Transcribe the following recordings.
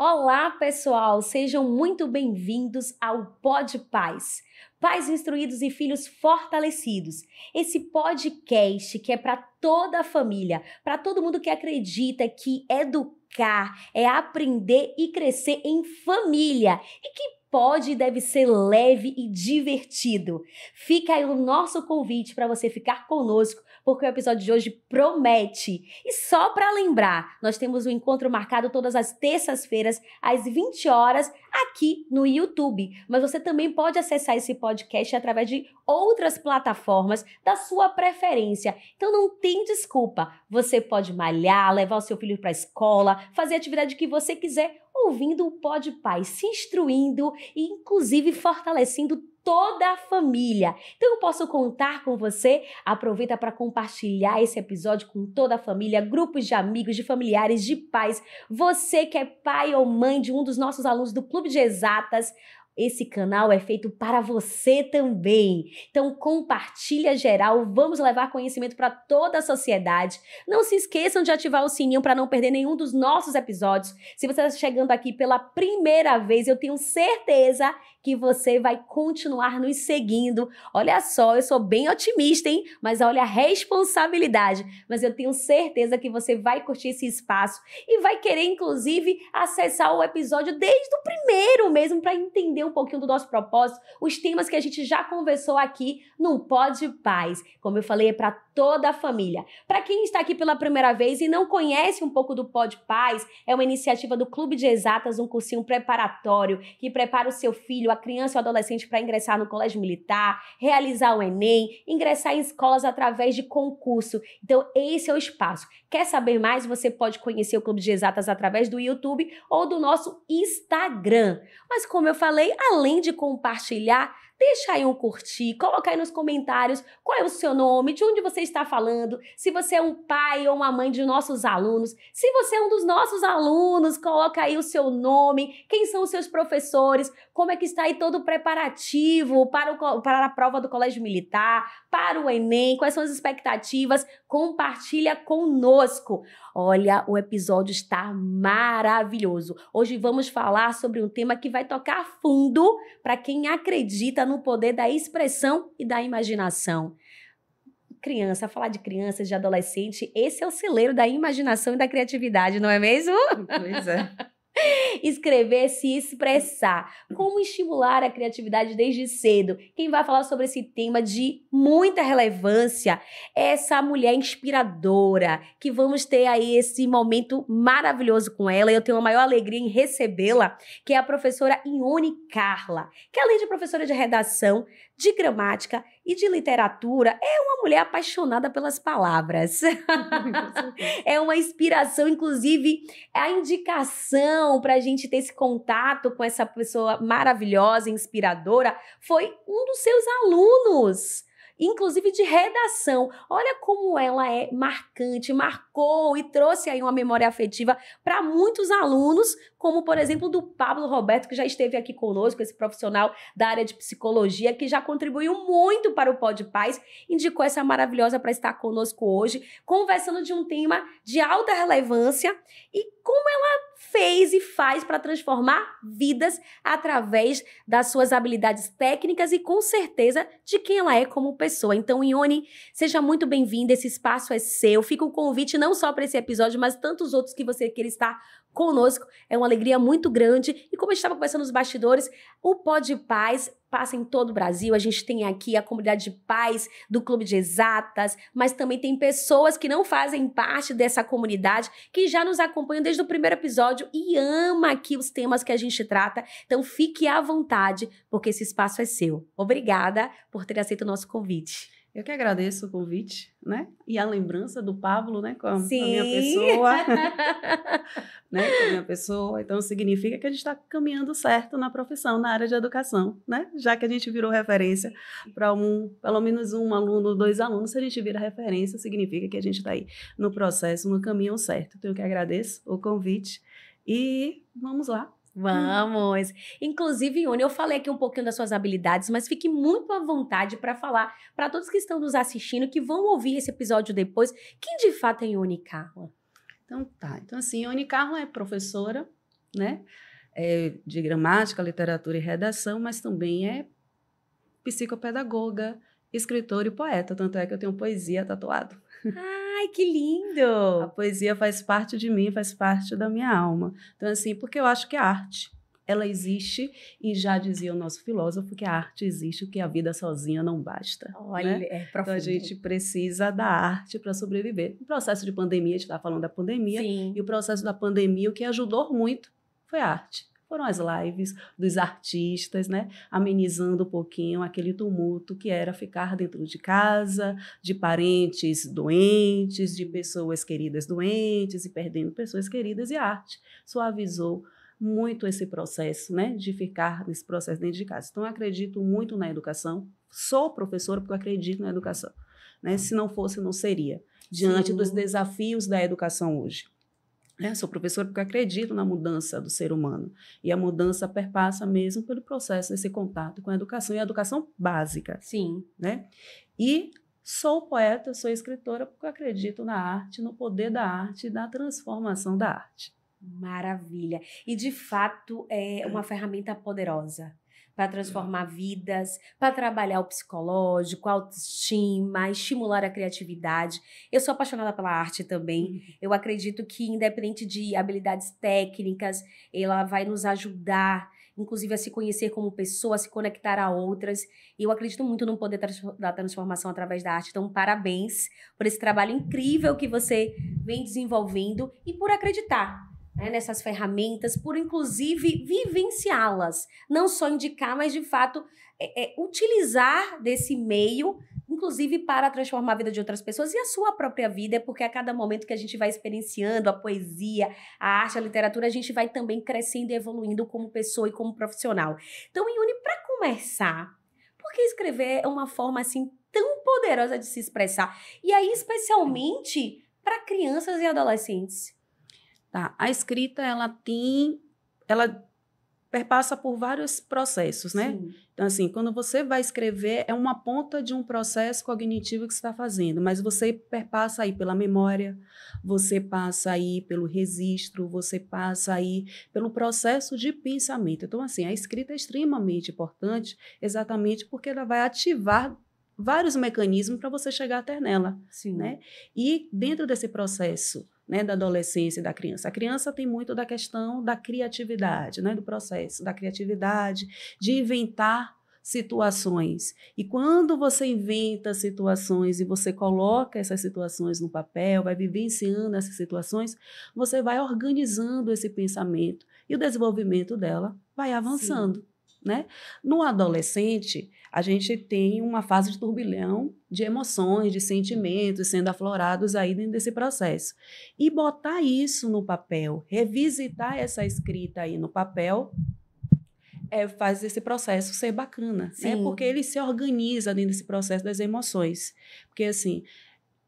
Olá, pessoal! Sejam muito bem-vindos ao Pod Pais. Pais instruídos e filhos fortalecidos. Esse podcast que é para toda a família, para todo mundo que acredita que educar é aprender e crescer em família e que pode e deve ser leve e divertido. Fica aí o nosso convite para você ficar conosco, porque o episódio de hoje promete. E só para lembrar, nós temos um encontro marcado todas as terças-feiras, às 20 horas, aqui no YouTube. Mas você também pode acessar esse podcast através de outras plataformas da sua preferência. Então não tem desculpa. Você pode malhar, levar o seu filho para a escola, fazer a atividade que você quiser, ouvindo o Pod Pai, se instruindo e inclusive fortalecendo toda a família. Então eu posso contar com você? Aproveita para compartilhar esse episódio com toda a família, grupos de amigos, de familiares, de pais. Você que é pai ou mãe de um dos nossos alunos do Clube de Exatas, esse canal é feito para você também. Então compartilha geral, vamos levar conhecimento para toda a sociedade. Não se esqueçam de ativar o sininho para não perder nenhum dos nossos episódios. Se você está chegando aqui pela primeira vez, eu tenho certeza que você vai continuar nos seguindo. Olha só, eu sou bem otimista, hein? Mas olha a responsabilidade. Mas eu tenho certeza que você vai curtir esse espaço e vai querer, inclusive, acessar o episódio desde o primeiro mesmo para entender um pouquinho do nosso propósito, os temas que a gente já conversou aqui no Pod Pais. Como eu falei, é para toda a família. Para quem está aqui pela primeira vez e não conhece um pouco do Pod Pais, é uma iniciativa do Clube de Exatas, um cursinho preparatório que prepara o seu filho, a criança ou adolescente para ingressar no colégio militar, realizar o Enem, ingressar em escolas através de concurso. Então, esse é o espaço. Quer saber mais? Você pode conhecer o Clube de Exatas através do YouTube ou do nosso Instagram. Mas como eu falei, além de compartilhar, deixa aí um curtir, coloca aí nos comentários qual é o seu nome, de onde você está falando, se você é um pai ou uma mãe de nossos alunos, se você é um dos nossos alunos, coloca aí o seu nome, quem são os seus professores, como é que está aí todo o preparativo para a prova do Colégio Militar, para o Enem, quais são as expectativas, compartilha conosco. Olha, o episódio está maravilhoso. Hoje vamos falar sobre um tema que vai tocar fundo para quem acredita no poder da expressão e da imaginação. Criança, falar de crianças, de adolescente, esse é o celeiro da imaginação e da criatividade, não é mesmo? Pois é. Escrever, se expressar. Como estimular a criatividade desde cedo? Quem vai falar sobre esse tema de muita relevância é essa mulher inspiradora, que vamos ter aí esse momento maravilhoso com ela. Eu tenho a maior alegria em recebê-la, que é a professora Ione Carla, que além de professora de redação, de gramática e de literatura, é uma mulher apaixonada pelas palavras. É uma inspiração, inclusive, a indicação para a gente ter esse contato com essa pessoa maravilhosa, inspiradora, foi um dos seus alunos, inclusive de redação. Olha como ela é marcante, marcou e trouxe aí uma memória afetiva para muitos alunos, como, por exemplo, do Pablo Roberto, que já esteve aqui conosco, esse profissional da área de psicologia, que já contribuiu muito para o Pod Pais, indicou essa maravilhosa para estar conosco hoje, conversando de um tema de alta relevância e como ela fez e faz para transformar vidas através das suas habilidades técnicas e, com certeza, de quem ela é como pessoa. Então, Ione, seja muito bem-vinda, esse espaço é seu. Fica o convite não só para esse episódio, mas tantos outros que você queira estar conosco. É uma alegria muito grande. E como eu estava conversando nos bastidores, o Pod Pais passa em todo o Brasil. A gente tem aqui a comunidade de pais do Clube de Exatas, mas também tem pessoas que não fazem parte dessa comunidade, que já nos acompanham desde o primeiro episódio e ama aqui os temas que a gente trata. Então fique à vontade, porque esse espaço é seu. Obrigada por ter aceito o nosso convite. Eu que agradeço o convite, né? E a lembrança do Pablo, né? Com a Sim. minha pessoa. Né? Com a minha pessoa. Então, significa que a gente está caminhando certo na profissão, na área de educação, né? Já que a gente virou referência para pelo menos um aluno, 2 alunos, se a gente vira referência, significa que a gente está aí no processo, no caminho certo. Então, eu que agradeço o convite e vamos lá. Vamos! Inclusive, Ione, eu falei aqui um pouquinho das suas habilidades, mas fique muito à vontade para falar para todos que estão nos assistindo, que vão ouvir esse episódio depois, quem de fato é Ione Carla? Então, tá. Então, assim, Ione Carla é professora, né? De gramática, literatura e redação, mas também é psicopedagoga, escritora e poeta. Tanto é que eu tenho poesia tatuado. Ai, que lindo! A poesia faz parte de mim, faz parte da minha alma. Então, assim, porque eu acho que a arte, ela existe, e já dizia o nosso filósofo que a arte existe, que a vida sozinha não basta. Olha, né? é Então, profundo. a gente precisa da arte para sobreviver. O processo de pandemia, a gente está falando da pandemia, Sim. e o processo da pandemia, o que ajudou muito foi a arte. Foram as lives dos artistas, né? Amenizando um pouquinho aquele tumulto que era ficar dentro de casa, de parentes doentes, de pessoas queridas doentes e perdendo pessoas queridas, e a arte suavizou muito esse processo, né? De ficar nesse processo dentro de casa. Então, eu acredito muito na educação. Sou professora porque eu acredito na educação. Né? Se não fosse, não seria. Diante dos desafios da educação hoje. Sou professora porque acredito na mudança do ser humano. E a mudança perpassa mesmo pelo processo desse contato com a educação, e a educação básica. Sim. Né? E sou poeta, sou escritora porque eu acredito na arte, no poder da arte e na transformação da arte. Maravilha. E, de fato, é uma ferramenta poderosa para transformar vidas, para trabalhar o psicológico, a autoestima, estimular a criatividade. Eu sou apaixonada pela arte também. Eu acredito que, independente de habilidades técnicas, ela vai nos ajudar, inclusive, a se conhecer como pessoa, a se conectar a outras. E eu acredito muito no poder da transformação através da arte. Então, parabéns por esse trabalho incrível que você vem desenvolvendo e por acreditar nessas ferramentas, por inclusive vivenciá-las. Não só indicar, mas de fato utilizar desse meio, inclusive para transformar a vida de outras pessoas e a sua própria vida, porque a cada momento que a gente vai experienciando a poesia, a arte, a literatura, a gente vai também crescendo e evoluindo como pessoa e como profissional. Então, Ione, para começar, por que escrever é uma forma assim tão poderosa de se expressar? E aí, especialmente para crianças e adolescentes? Tá. A escrita, ela perpassa por vários processos, né? Sim. Então, assim, quando você vai escrever, é uma ponta de um processo cognitivo que você está fazendo, mas você perpassa aí pela memória, você passa aí pelo registro, você passa aí pelo processo de pensamento. Então, assim, a escrita é extremamente importante, exatamente porque ela vai ativar vários mecanismos para você chegar até nela. Sim. Né? E dentro desse processo, né, da adolescência e da criança. A criança tem muito da questão da criatividade, né, do processo da criatividade, de inventar situações. E quando você inventa situações e você coloca essas situações no papel, vai vivenciando essas situações, você vai organizando esse pensamento e o desenvolvimento dela vai avançando. Né? No adolescente, a gente tem uma fase de turbilhão de emoções, de sentimentos sendo aflorados aí dentro desse processo. E botar isso no papel, revisitar essa escrita aí no papel, faz esse processo ser bacana, né? Porque ele se organiza dentro desse processo das emoções. Porque, assim,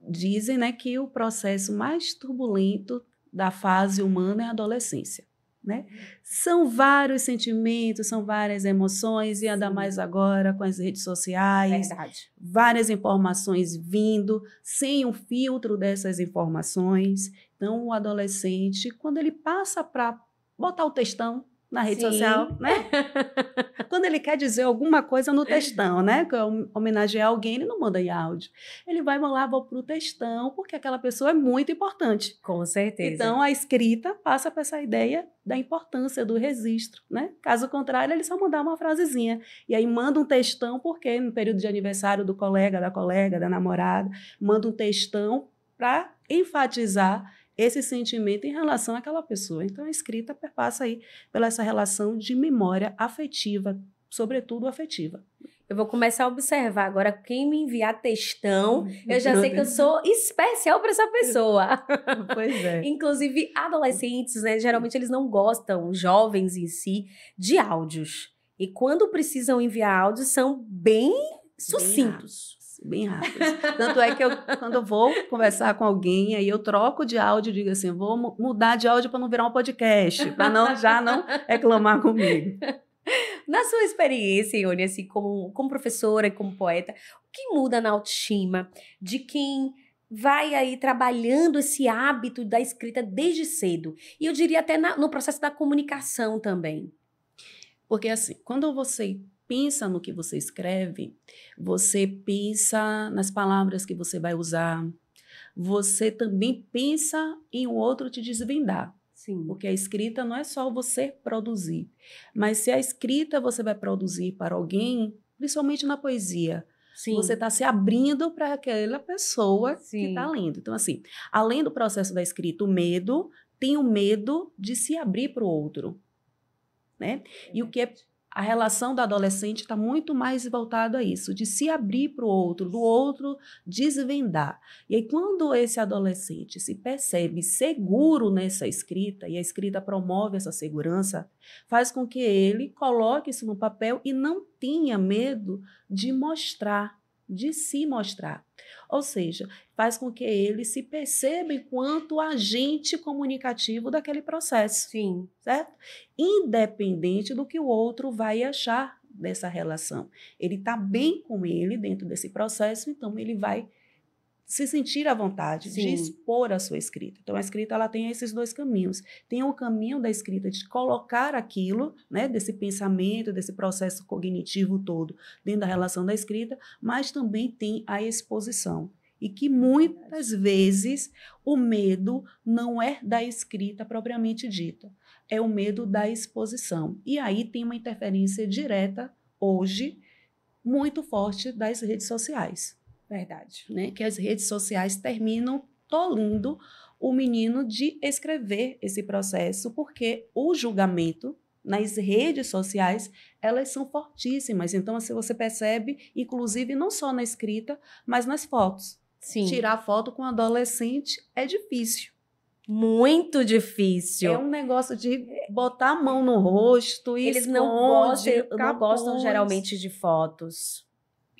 dizem, né, que o processo mais turbulento da fase humana é a adolescência. Né? São vários sentimentos, são várias emoções, e ainda mais agora com as redes sociais. Verdade. Várias informações vindo, sem um filtro dessas informações. Então, o adolescente, quando ele passa para botar o textão na rede social, né? Quando ele quer dizer alguma coisa no textão, né? Que homenagear alguém, ele não manda em áudio. Ele vai lá, vou pro textão, porque aquela pessoa é muito importante. Com certeza. Então, a escrita passa para essa ideia da importância do registro, né? Caso contrário, ele só mandar uma frasezinha. E aí manda um textão, porque no período de aniversário do colega, da namorada, manda um textão para enfatizar esse sentimento em relação àquela pessoa. Então, a escrita perpassa aí pela essa relação de memória afetiva, sobretudo afetiva. Eu vou começar a observar agora quem me enviar textão, eu já sei que eu sou especial para essa pessoa. Pois é. Inclusive, adolescentes, né, geralmente eles não gostam, jovens em si, de áudios. E quando precisam enviar áudios, são bem sucintos. Bem rápido. Tanto é que quando eu vou conversar com alguém, aí eu troco de áudio e digo assim, vou mudar de áudio para não virar um podcast, para já não reclamar comigo. Na sua experiência, Ione, assim, como professora e como poeta, o que muda na autoestima de quem vai aí trabalhando esse hábito da escrita desde cedo? E eu diria até no processo da comunicação também. Porque assim, quando você pensa no que você escreve, você pensa nas palavras que você vai usar, você também pensa em o outro te desvendar. Sim. Porque a escrita não é só você produzir, mas se a escrita você vai produzir para alguém, principalmente na poesia, Sim. você está se abrindo para aquela pessoa Sim. que está lendo. Então, assim, além do processo da escrita, o medo, tem o medo de se abrir para o outro, né? E o que é a relação do adolescente está muito mais voltada a isso, de se abrir para o outro, do outro desvendar. E aí, quando esse adolescente se percebe seguro nessa escrita, e a escrita promove essa segurança, faz com que ele coloque isso no papel e não tenha medo de mostrar, de se mostrar. Ou seja, faz com que ele se perceba enquanto agente comunicativo daquele processo. Sim. Certo? Independente do que o outro vai achar dessa relação. Ele está bem com ele dentro desse processo, então ele vai se sentir à vontade Sim. de expor a sua escrita. Então, a escrita ela tem esses dois caminhos. Tem o caminho da escrita de colocar aquilo, né, desse pensamento, desse processo cognitivo todo dentro da relação da escrita, mas também tem a exposição. E que muitas vezes o medo não é da escrita propriamente dita, é o medo da exposição. E aí tem uma interferência direta, hoje, muito forte das redes sociais. Verdade. Né? Que as redes sociais terminam tolhindo o menino de escrever esse processo, porque o julgamento nas redes sociais, elas são fortíssimas. Então, assim, você percebe, inclusive, não só na escrita, mas nas fotos. Sim. Tirar foto com um adolescente é difícil. Muito difícil. É um negócio de botar a mão no rosto e Eles esconde, não gostam geralmente de fotos.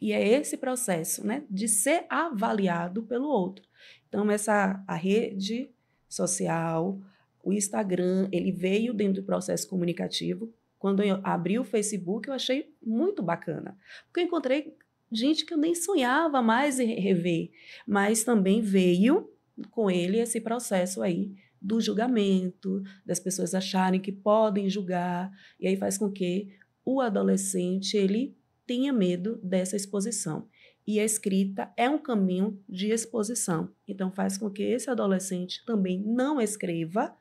E é esse processo, né, de ser avaliado pelo outro. Então, a rede social, o Instagram, ele veio dentro do processo comunicativo. Quando eu abri o Facebook, eu achei muito bacana, porque eu encontrei gente que eu nem sonhava mais em rever, mas também veio com ele esse processo aí do julgamento, das pessoas acharem que podem julgar, e aí faz com que o adolescente, ele tenha medo dessa exposição. E a escrita é um caminho de exposição. Então, faz com que esse adolescente também não escreva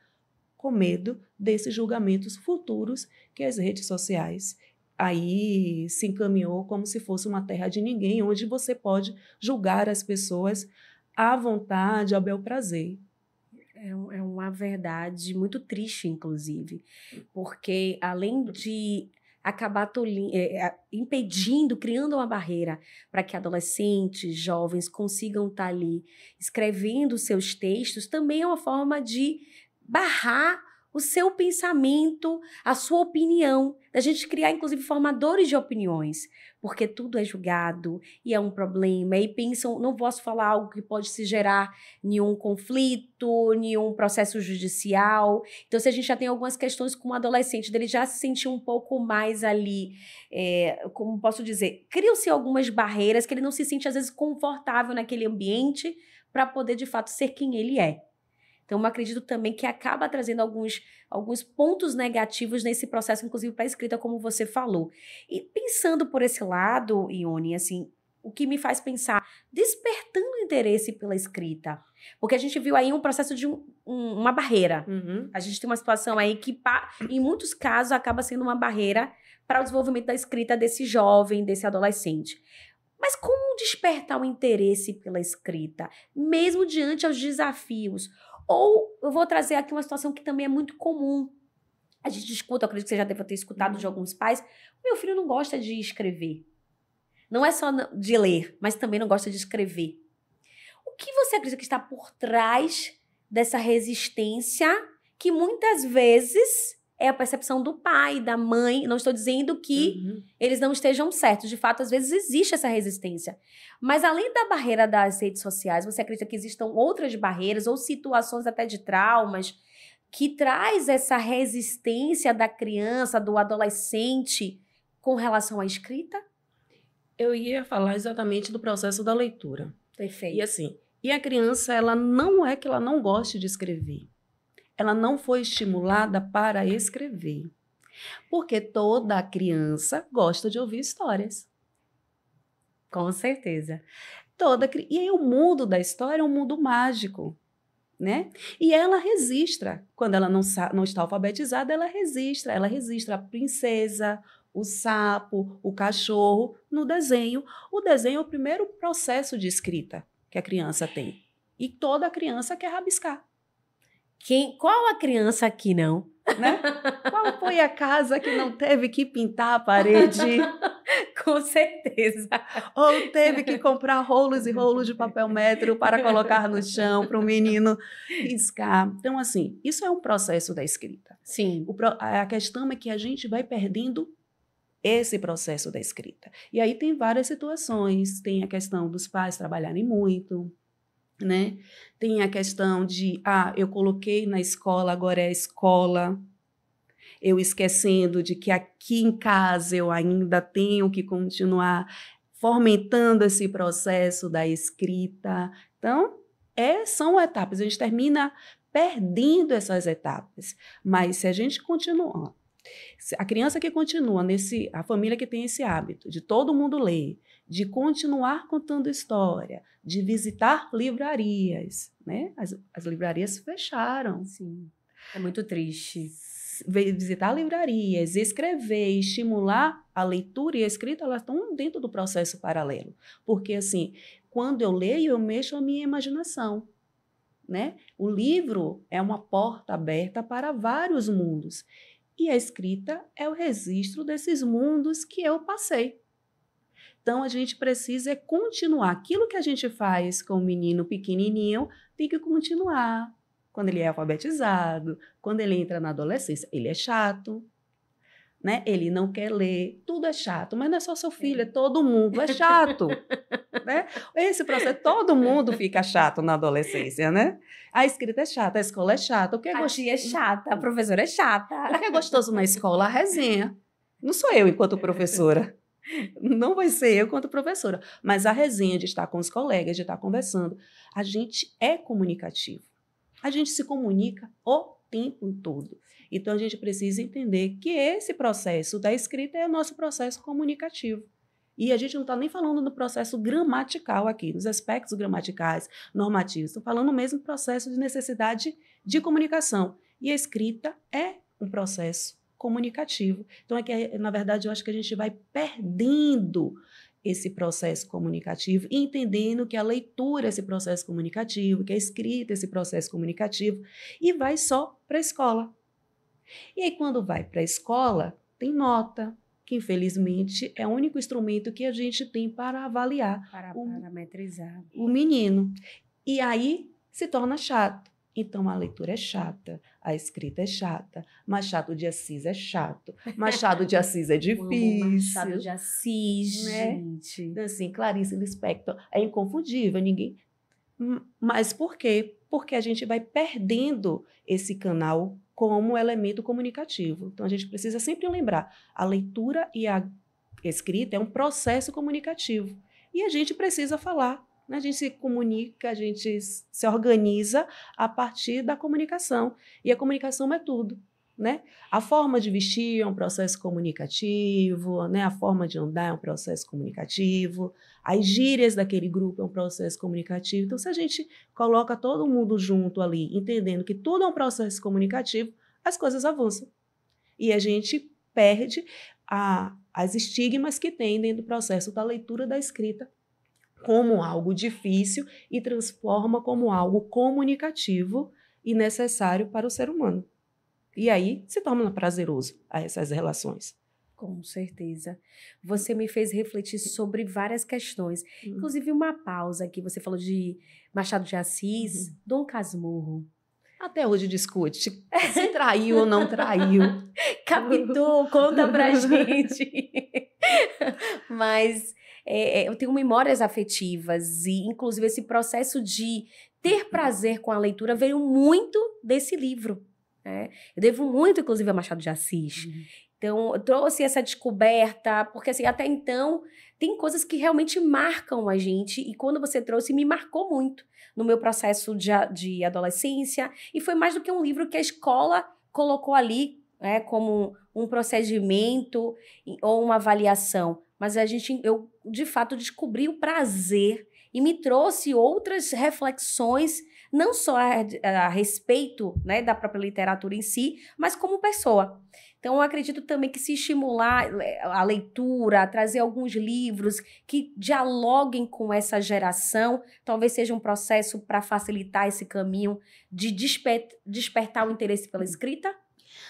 com medo desses julgamentos futuros que as redes sociais aí se encaminhou como se fosse uma terra de ninguém, onde você pode julgar as pessoas à vontade, ao bel prazer. É uma verdade muito triste, inclusive, porque além de acabar impedindo, criando uma barreira para que adolescentes, jovens consigam estar ali escrevendo seus textos, também é uma forma de barrar o seu pensamento, a sua opinião, da gente criar, inclusive, formadores de opiniões, porque tudo é julgado e é um problema, e pensam, não posso falar algo que pode se gerar nenhum conflito, nenhum processo judicial. Então, se a gente já tem algumas questões com o adolescente, dele já se sentir um pouco mais ali, como posso dizer, criam-se algumas barreiras que ele não se sente, às vezes, confortável naquele ambiente para poder, de fato, ser quem ele é. Então, eu acredito também que acaba trazendo alguns pontos negativos nesse processo, inclusive para a escrita, como você falou. E pensando por esse lado, Ione, assim, o que me faz pensar, despertando interesse pela escrita. Porque a gente viu aí um processo de uma barreira. Uhum. A gente tem uma situação aí que, em muitos casos, acaba sendo uma barreira para o desenvolvimento da escrita desse jovem, desse adolescente. Mas como despertar o interesse pela escrita, mesmo diante aos desafios? Ou eu vou trazer aqui uma situação que também é muito comum. A gente escuta, eu acredito que você já deve ter escutado de alguns pais, meu filho não gosta de escrever. Não é só de ler, mas também não gosta de escrever. O que você acredita que está por trás dessa resistência que muitas vezes é a percepção do pai, da mãe? Não estou dizendo que eles não estejam certos. De fato, às vezes existe essa resistência. Mas além da barreira das redes sociais, você acredita que existam outras barreiras ou situações até de traumas que traz essa resistência da criança, do adolescente com relação à escrita? Eu ia falar exatamente do processo da leitura. Perfeito. E assim, E a criança, ela não é que ela não goste de escrever. Ela não foi estimulada para escrever. Porque toda criança gosta de ouvir histórias. Com certeza. E aí o mundo da história é um mundo mágico, né? E ela registra. Quando ela não está alfabetizada, ela registra a princesa, o sapo, o cachorro no desenho. O desenho é o primeiro processo de escrita que a criança tem. E toda criança quer rabiscar. Qual a criança aqui não? Né? Qual foi a casa que não teve que pintar a parede? Com certeza. Ou teve que comprar rolos e rolos de papel métrico para colocar no chão para o menino riscar. Então, assim, isso é um processo da escrita. Sim. A questão é que a gente vai perdendo esse processo da escrita. E aí tem várias situações. Tem a questão dos pais trabalharem muito, né? Tem a questão de, eu coloquei na escola, agora é a escola. Eu esquecendo de que aqui em casa eu ainda tenho que continuar fomentando esse processo da escrita. Então, são etapas. A gente termina perdendo essas etapas. Mas se a gente continua, a criança que continua a família que tem esse hábito de todo mundo ler, de continuar contando história, de visitar livrarias, né? As livrarias fecharam. Sim. É muito triste. Visitar livrarias, escrever, estimular a leitura e a escrita, elas estão dentro do processo paralelo. Porque, assim, quando eu leio, eu mexo a minha imaginação, né? O livro é uma porta aberta para vários mundos. E a escrita é o registro desses mundos que eu passei. Então, a gente precisa continuar. Aquilo que a gente faz com o menino pequenininho tem que continuar. Quando ele é alfabetizado, quando ele entra na adolescência, ele é chato, né? Ele não quer ler, tudo é chato, mas não é só seu filho, é todo mundo é chato, né? Esse processo, todo mundo fica chato na adolescência, né? A escrita é chata, a escola é chata. A tia é chata, a professora é chata. O que é gostoso na escola? A resenha. Não sou eu enquanto professora. Não vai ser eu enquanto professora, mas a resenha de estar com os colegas, de estar conversando. A gente é comunicativo. A gente se comunica o tempo todo. Então, a gente precisa entender que esse processo da escrita é o nosso processo comunicativo. E a gente não está nem falando do processo gramatical aqui, dos aspectos gramaticais, normativos. Estou falando mesmo do processo de necessidade de comunicação. E a escrita é um processo comunicativo. Então, na verdade, eu acho que a gente vai perdendo esse processo comunicativo, entendendo que a leitura é esse processo comunicativo, que a escrita é esse processo comunicativo, e vai só para a escola. E aí, quando vai para a escola, tem nota, que infelizmente é o único instrumento que a gente tem para avaliar, parametrizar o menino. E aí se torna chato. Então, a leitura é chata, a escrita é chata, Machado de Assis é chato, Machado de Assis é difícil. Machado de Assis, né? gente. Então, assim, Clarice Lispector é inconfundível, ninguém... Mas por quê? Porque a gente vai perdendo esse canal como elemento comunicativo. Então, a gente precisa sempre lembrar, a leitura e a escrita é um processo comunicativo. E a gente precisa falar. A gente se comunica, a gente se organiza a partir da comunicação. E a comunicação é tudo, né? A forma de vestir é um processo comunicativo, né? A forma de andar é um processo comunicativo, as gírias daquele grupo é um processo comunicativo. Então, se a gente coloca todo mundo junto ali, entendendo que tudo é um processo comunicativo, as coisas avançam. E a gente perde as estigmas que tem dentro do processo da leitura e da escrita, como algo difícil e transforma como algo comunicativo e necessário para o ser humano. E aí se torna prazeroso a essas relações. Com certeza. Você me fez refletir sobre várias questões. Inclusive uma pausa aqui, você falou de Machado de Assis, Dom Casmurro. Até hoje discute se traiu ou não traiu. Capitu, conta pra gente. Mas eu tenho memórias afetivas e, inclusive, esse processo de ter prazer com a leitura veio muito desse livro. né? Eu devo muito, inclusive, a Machado de Assis. Então, eu trouxe essa descoberta, porque assim, até então, tem coisas que realmente marcam a gente, e quando você trouxe, me marcou muito no meu processo de adolescência, e foi mais do que um livro que a escola colocou ali, né, como um procedimento ou uma avaliação, mas eu, de fato, descobri o prazer e me trouxe outras reflexões, não só a respeito, né, da própria literatura em si, mas como pessoa. Então, eu acredito também que se estimular a leitura, trazer alguns livros que dialoguem com essa geração, talvez seja um processo para facilitar esse caminho de despertar o interesse pela escrita?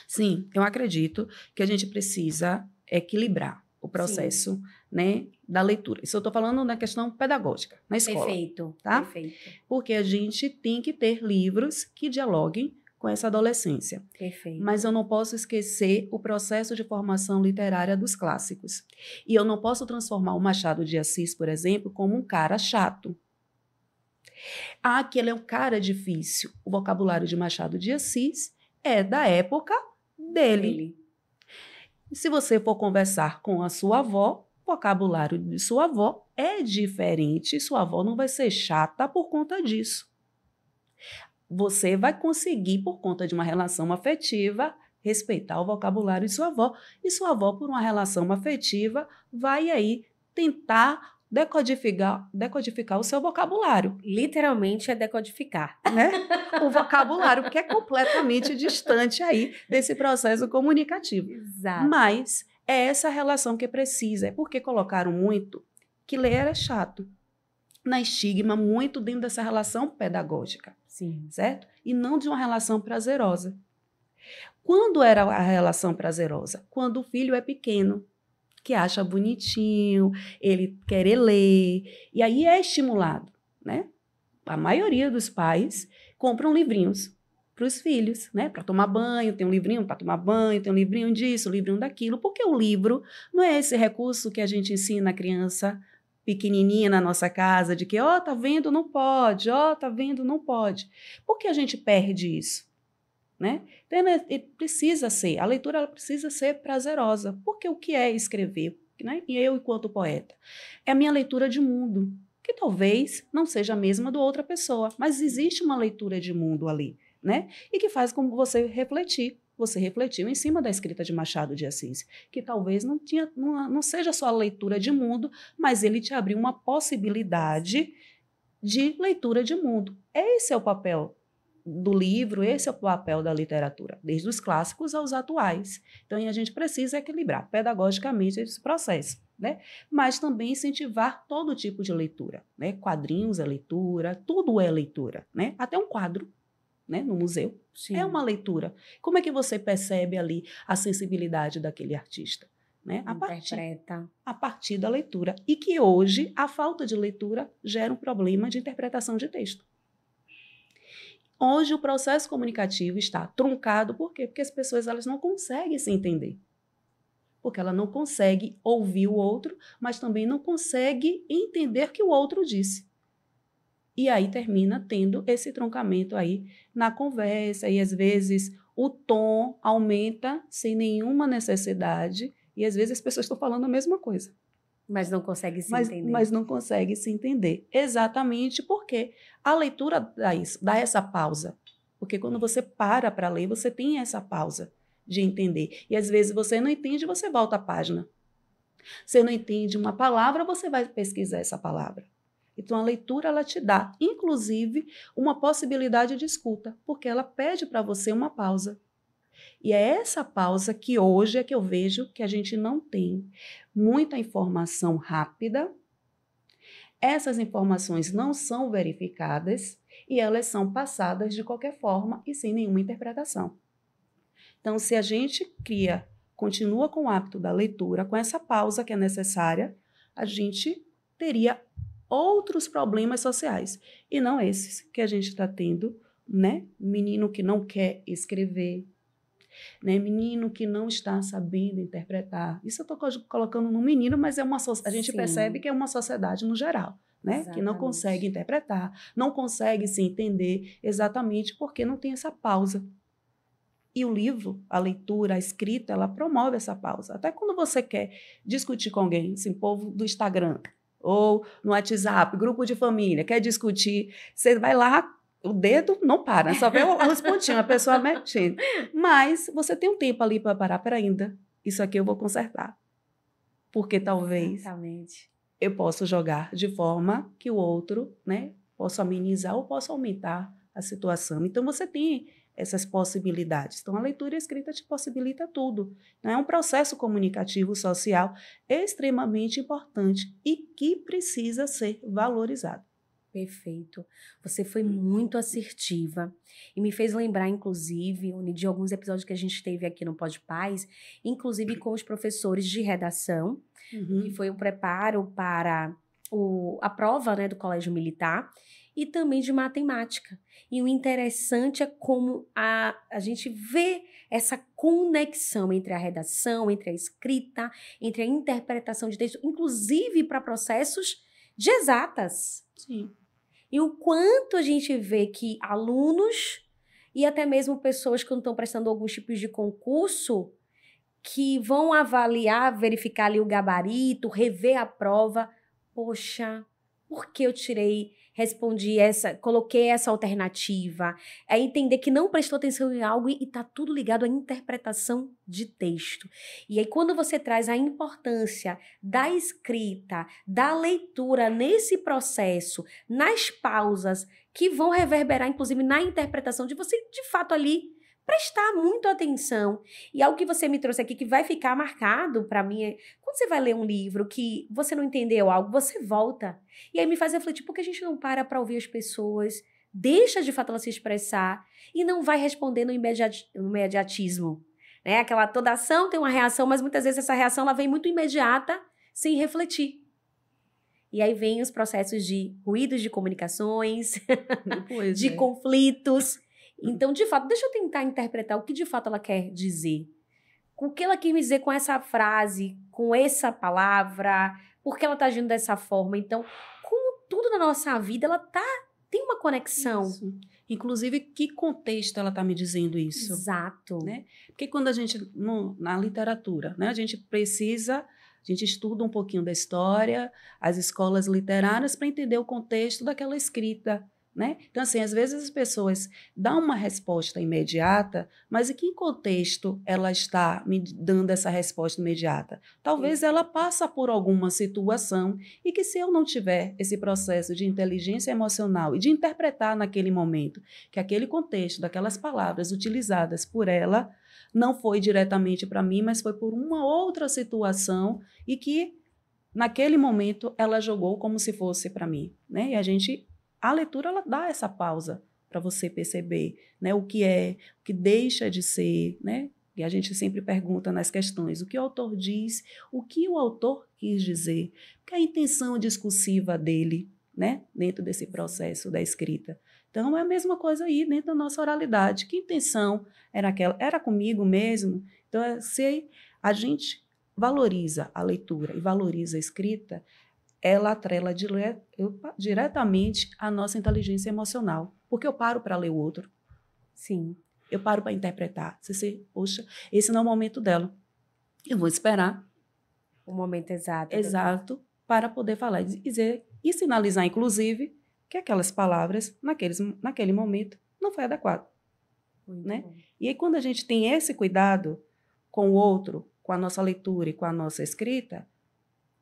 Sim, eu acredito que a gente precisa equilibrar o processo, né, da leitura. Isso eu estou falando na questão pedagógica, na escola. Perfeito, tá? perfeito. Porque a gente tem que ter livros que dialoguem com essa adolescência. Perfeito. Mas eu não posso esquecer o processo de formação literária dos clássicos. E eu não posso transformar o Machado de Assis, por exemplo, como um cara chato. Ah, que ele é um cara difícil. O vocabulário de Machado de Assis é da época dele. E se você for conversar com a sua avó, o vocabulário de sua avó é diferente. Sua avó não vai ser chata por conta disso. Você vai conseguir, por conta de uma relação afetiva, respeitar o vocabulário de sua avó. E sua avó, por uma relação afetiva, vai aí tentar decodificar o seu vocabulário. Literalmente é decodificar. Né? O vocabulário, que é completamente distante aí desse processo comunicativo. Exato. Mas é essa relação que precisa. É porque colocaram muito que ler era chato. Na estigma, muito dentro dessa relação pedagógica. Sim. Certo? E não de uma relação prazerosa. Quando era a relação prazerosa? Quando o filho é pequeno, que acha bonitinho, ele quer ler, e aí é estimulado, né? A maioria dos pais compram livrinhos para os filhos, né? Para tomar banho, tem um livrinho para tomar banho, tem um livrinho disso, um livrinho daquilo, porque o livro não é esse recurso que a gente ensina a criança pequenininha na nossa casa, de que, ó, tá vendo, não pode, ó, tá vendo, não pode. Por que a gente perde isso? Né? Então, a leitura ela precisa ser prazerosa, porque o que é escrever, né? E eu, enquanto poeta, é a minha leitura de mundo, que talvez não seja a mesma da outra pessoa, mas existe uma leitura de mundo ali, né? E que faz com você refletir. Você refletiu em cima da escrita de Machado de Assis, que talvez não seja só a leitura de mundo, mas ele te abriu uma possibilidade de leitura de mundo. Esse é o papel do livro, esse é o papel da literatura, desde os clássicos aos atuais. Então, a gente precisa equilibrar pedagogicamente esse processo, né? Mas também incentivar todo tipo de leitura, né? Quadrinhos é leitura, tudo é leitura, né? Até um quadro, né? No museu. Sim. É uma leitura. Como é que você percebe ali a sensibilidade daquele artista? Né? A partir da leitura. E que hoje a falta de leitura gera um problema de interpretação de texto. Hoje o processo comunicativo está truncado, por quê? Porque as pessoas elas não conseguem se entender. Porque ela não consegue ouvir o outro, mas também não consegue entender o que o outro disse. E aí termina tendo esse truncamento aí na conversa, e às vezes o tom aumenta sem nenhuma necessidade, e às vezes as pessoas estão falando a mesma coisa. Mas não consegue se entender. Mas não consegue se entender. Exatamente porque a leitura dá essa pausa. Porque quando você para ler, você tem essa pausa de entender. E às vezes você não entende, você volta à página. Você não entende uma palavra, você vai pesquisar essa palavra. Então, a leitura, ela te dá, inclusive, uma possibilidade de escuta, porque ela pede para você uma pausa. E é essa pausa que hoje é que eu vejo que a gente não tem. Muita informação rápida, essas informações não são verificadas e elas são passadas de qualquer forma e sem nenhuma interpretação. Então, se a gente continua com o hábito da leitura, com essa pausa que é necessária, a gente teria outros problemas sociais, e não esses que a gente está tendo, né? Menino que não quer escrever, né? Menino que não está sabendo interpretar. Isso eu estou colocando no menino, mas a gente percebe que é uma sociedade no geral, né? Que não consegue interpretar, não consegue se entender exatamente porque não tem essa pausa. E o livro, a leitura, a escrita, ela promove essa pausa. Até quando você quer discutir com alguém, assim, povo do Instagram, ou no WhatsApp, grupo de família, quer discutir, você vai lá, o dedo não para, só vê os pontinhos, a pessoa mexendo. Mas você tem um tempo ali para parar, para ainda, isso aqui eu vou consertar. Porque talvez eu possa jogar de forma que o outro, né, possa amenizar ou possa aumentar a situação. Então, você tem essas possibilidades. Então, a leitura e a escrita te possibilita tudo. Né? É um processo comunicativo social extremamente importante e que precisa ser valorizado. Perfeito. Você foi muito assertiva e me fez lembrar, inclusive, de alguns episódios que a gente teve aqui no Pod Paz, inclusive com os professores de redação, que foi o preparo para a prova, né, do Colégio Militar, e também de matemática. E o interessante é como a gente vê essa conexão entre a redação, entre a escrita, entre a interpretação de texto, inclusive para processos de exatas. Sim. E o quanto a gente vê que alunos e até mesmo pessoas que não estão prestando alguns tipos de concurso, que vão avaliar, verificar ali o gabarito, rever a prova. Poxa, por que eu coloquei essa alternativa? É entender que não prestou atenção em algo e está tudo ligado à interpretação de texto. E aí, quando você traz a importância da escrita, da leitura nesse processo, nas pausas, que vão reverberar, inclusive, na interpretação de você, de fato, ali, prestar muito atenção. E algo que você me trouxe aqui que vai ficar marcado para mim é quando você vai ler um livro que você não entendeu algo, você volta. E aí me faz refletir, por que a gente não para ouvir as pessoas, deixa de fato ela se expressar e não vai responder no imediatismo. Né? Toda ação tem uma reação, mas muitas vezes essa reação ela vem muito imediata, sem refletir. E aí vem os processos de ruídos de comunicações, de conflitos. Então, de fato, deixa eu tentar interpretar o que de fato ela quer dizer. O que ela quer me dizer com essa frase, com essa palavra, por que ela está agindo dessa forma. Então, como tudo na nossa vida, ela tem uma conexão. Isso. Inclusive, que contexto ela está me dizendo isso? Exato. Né? Porque quando a gente, na literatura, né, a gente estuda um pouquinho da história, as escolas literárias, para entender o contexto daquela escrita. Né? Então, assim, às vezes as pessoas dão uma resposta imediata, mas em que contexto ela está me dando essa resposta imediata? Talvez ela passa por alguma situação e que, se eu não tiver esse processo de inteligência emocional e de interpretar naquele momento que aquele contexto, daquelas palavras utilizadas por ela, não foi diretamente para mim, mas foi por uma outra situação e que, naquele momento, ela jogou como se fosse para mim. Né? E a leitura ela dá essa pausa para você perceber, né, o que deixa de ser, né? E a gente sempre pergunta nas questões o que o autor diz, o que o autor quis dizer, qual é a intenção discursiva dele, né, dentro desse processo da escrita. Então, é a mesma coisa aí dentro da nossa oralidade. Que intenção era aquela? Era comigo mesmo? Então, se a gente valoriza a leitura e valoriza a escrita, ela atrela diretamente a nossa inteligência emocional. Porque eu paro para ler o outro. Sim. Eu paro para interpretar. Poxa, esse não é o momento dela. Eu vou esperar o momento exato. Exato, para poder falar e dizer e sinalizar, inclusive, que aquelas palavras, naquele momento, não foi adequado. Né? E aí, quando a gente tem esse cuidado com o outro, com a nossa leitura e com a nossa escrita,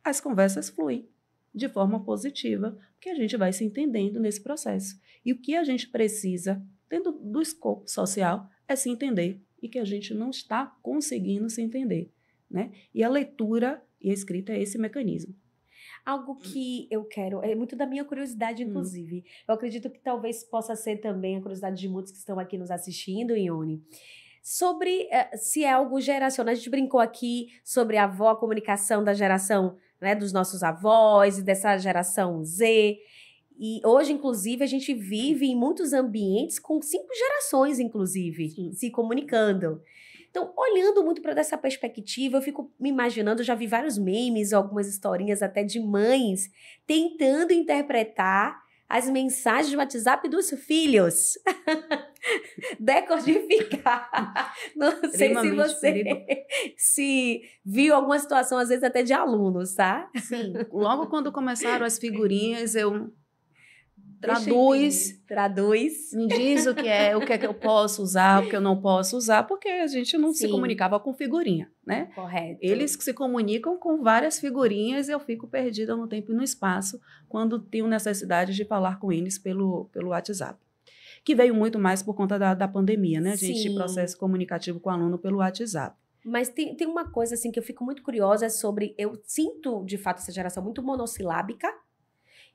as conversas fluem de forma positiva, porque a gente vai se entendendo nesse processo. E o que a gente precisa, dentro do escopo social, é se entender, e que a gente não está conseguindo se entender. Né? E a leitura e a escrita é esse mecanismo. Algo que eu quero, é muito da minha curiosidade, inclusive. Eu acredito que talvez possa ser também a curiosidade de muitos que estão aqui nos assistindo, Ione, sobre se é algo geracional. A gente brincou aqui sobre a avó, a comunicação da geração, né, dos nossos avós e dessa geração Z. E hoje, inclusive, a gente vive em muitos ambientes com 5 gerações, inclusive, se comunicando. Então, olhando muito para essa perspectiva, eu fico me imaginando, já vi vários memes, algumas historinhas até de mães tentando interpretar as mensagens de WhatsApp dos filhos. decodificar. Não sei se você se viu alguma situação, às vezes até de alunos, tá? Sim. Logo quando começaram as figurinhas, eu Traduz. Me diz o que é que eu posso usar, o que eu não posso usar, porque a gente não se Sim. comunicava com figurinha, né? Correto. Eles que se comunicam com várias figurinhas e eu fico perdida no tempo e no espaço quando tenho necessidade de falar com eles pelo WhatsApp. Que veio muito mais por conta da pandemia, né? A gente Sim. processo comunicativo com o aluno pelo WhatsApp. Mas tem uma coisa assim que eu fico muito curiosa sobre, eu sinto de fato essa geração muito monossilábica.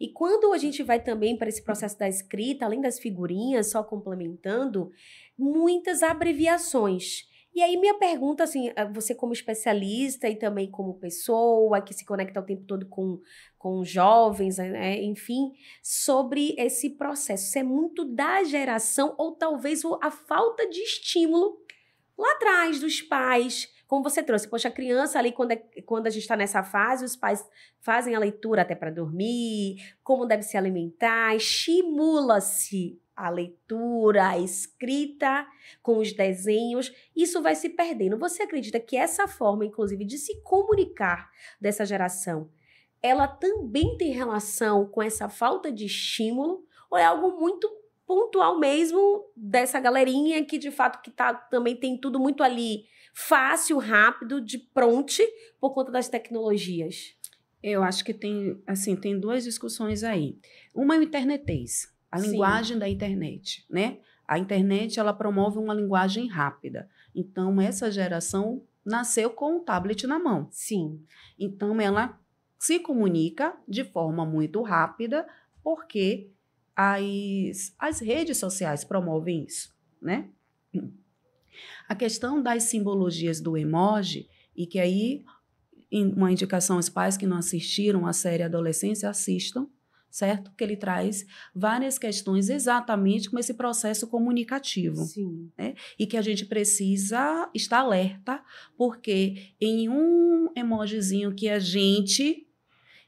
E quando a gente vai também para esse processo da escrita, além das figurinhas, só complementando, muitas abreviações. E aí minha pergunta, assim, você como especialista e também como pessoa que se conecta o tempo todo com jovens, né, enfim, sobre esse processo. Isso é muito da geração ou talvez a falta de estímulo lá atrás dos pais, como você trouxe. Poxa, a criança ali, quando a gente está nessa fase, os pais fazem a leitura até para dormir, como deve se alimentar, estimula-se a leitura, a escrita com os desenhos, isso vai se perdendo. Você acredita que essa forma, inclusive, de se comunicar dessa geração, ela também tem relação com essa falta de estímulo ou é algo muito pontual mesmo dessa galerinha que, de fato, também tem tudo muito ali fácil, rápido, de pronto, por conta das tecnologias? Eu acho que tem duas discussões aí. Uma é o internetês, a linguagem da internet, né? A internet, ela promove uma linguagem rápida. Então, essa geração nasceu com o tablet na mão. Sim. Então, ela se comunica de forma muito rápida, porque as redes sociais promovem isso, né? A questão das simbologias do emoji, e que aí, uma indicação aos pais que não assistiram a série Adolescência, assistam, certo? Que ele traz várias questões exatamente com esse processo comunicativo. Sim. Né? E que a gente precisa estar alerta, porque em um emojizinho que a gente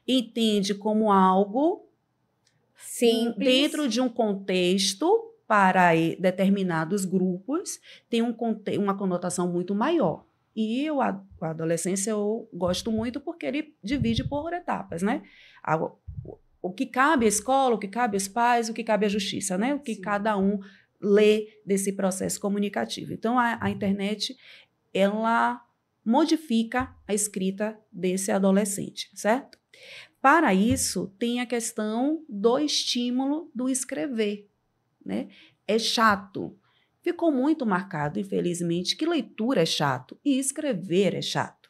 entende como algo simples, dentro de um contexto para determinados grupos, tem uma conotação muito maior. E a adolescência eu gosto muito porque ele divide por etapas, né? O que cabe à escola, o que cabe aos pais, o que cabe à justiça, né? O que cada um lê desse processo comunicativo. Então, a internet, ela modifica a escrita desse adolescente, certo? Para isso, tem a questão do estímulo do escrever, né? É chato. Ficou muito marcado, infelizmente, que leitura é chato e escrever é chato,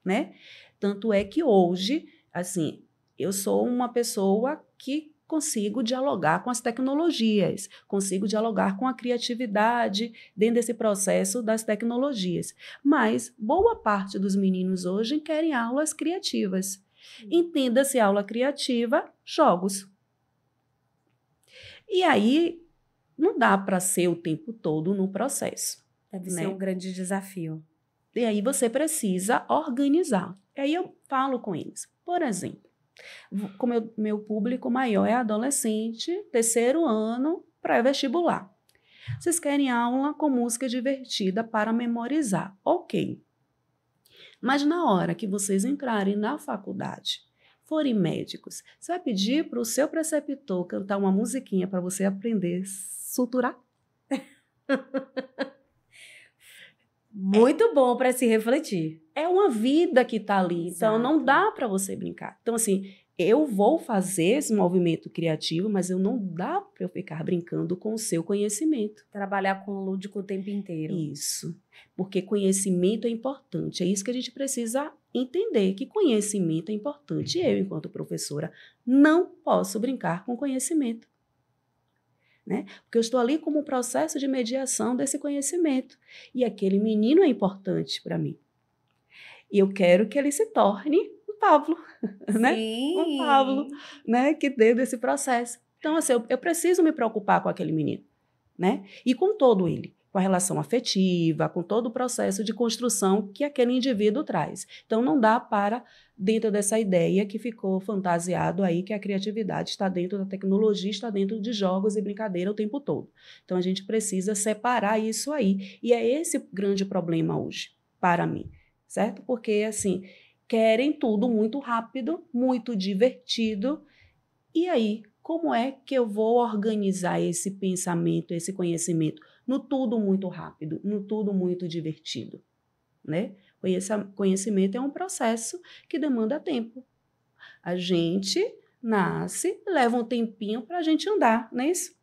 né? Tanto é que hoje, assim, eu sou uma pessoa que consigo dialogar com as tecnologias, consigo dialogar com a criatividade dentro desse processo das tecnologias. Mas boa parte dos meninos hoje querem aulas criativas. Entenda-se aula criativa, jogos. E aí, não dá para ser o tempo todo no processo. Deve ser um grande desafio. E aí você precisa organizar. E aí eu falo com eles. Por exemplo, como meu público maior é adolescente, 3º ano, pré-vestibular. Vocês querem aula com música divertida para memorizar. Ok. Mas na hora que vocês entrarem na faculdade, forem médicos, você vai pedir para o seu preceptor cantar uma musiquinha para você aprender a suturar? Muito bom para se refletir. É uma vida que está ali, então não dá para você brincar. Então, assim, eu vou fazer esse movimento criativo, mas não dá para eu ficar brincando com o seu conhecimento. Trabalhar com o lúdico o tempo inteiro. Isso, porque conhecimento é importante. É isso que a gente precisa entender, que conhecimento é importante. Eu, enquanto professora, não posso brincar com conhecimento. Né? Porque eu estou ali como um processo de mediação desse conhecimento. E aquele menino é importante para mim. E eu quero que ele se torne um Pablo, né? Um Pablo, né? Que dentro desse processo. Então, assim, eu preciso me preocupar com aquele menino, né? E com todo ele. com a relação afetiva, com todo o processo de construção que aquele indivíduo traz. Então, não dá para, dentro dessa ideia que ficou fantasiado aí, que a criatividade está dentro da tecnologia, está dentro de jogos e brincadeira o tempo todo. Então, a gente precisa separar isso aí. E é esse o grande problema hoje, para mim, certo? Porque, assim, querem tudo muito rápido, muito divertido. E aí, como é que eu vou organizar esse pensamento, esse conhecimento? No tudo muito rápido, no tudo muito divertido, né? Conhecimento é um processo que demanda tempo. A gente nasce, leva um tempinho para a gente andar, não é isso?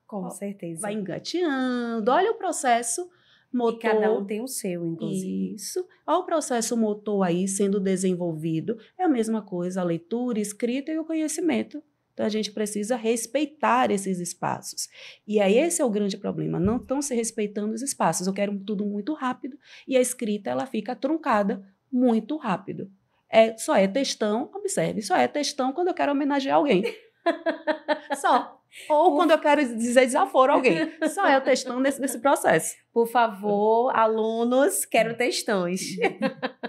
Com certeza. Vai engateando, olha o processo motor. E cada um tem o seu, inclusive. Isso. Olha o processo motor aí sendo desenvolvido. É a mesma coisa, a leitura, a escrita e o conhecimento. Então, a gente precisa respeitar esses espaços. E aí, esse é o grande problema. Não estão se respeitando os espaços. Eu quero tudo muito rápido e a escrita ela fica truncada muito rápido. Só é textão, observe, só é textão quando eu quero homenagear alguém. Só. Ou quando eu quero dizer desaforo a alguém. Só é o textão nesse processo. Por favor, alunos, quero textões.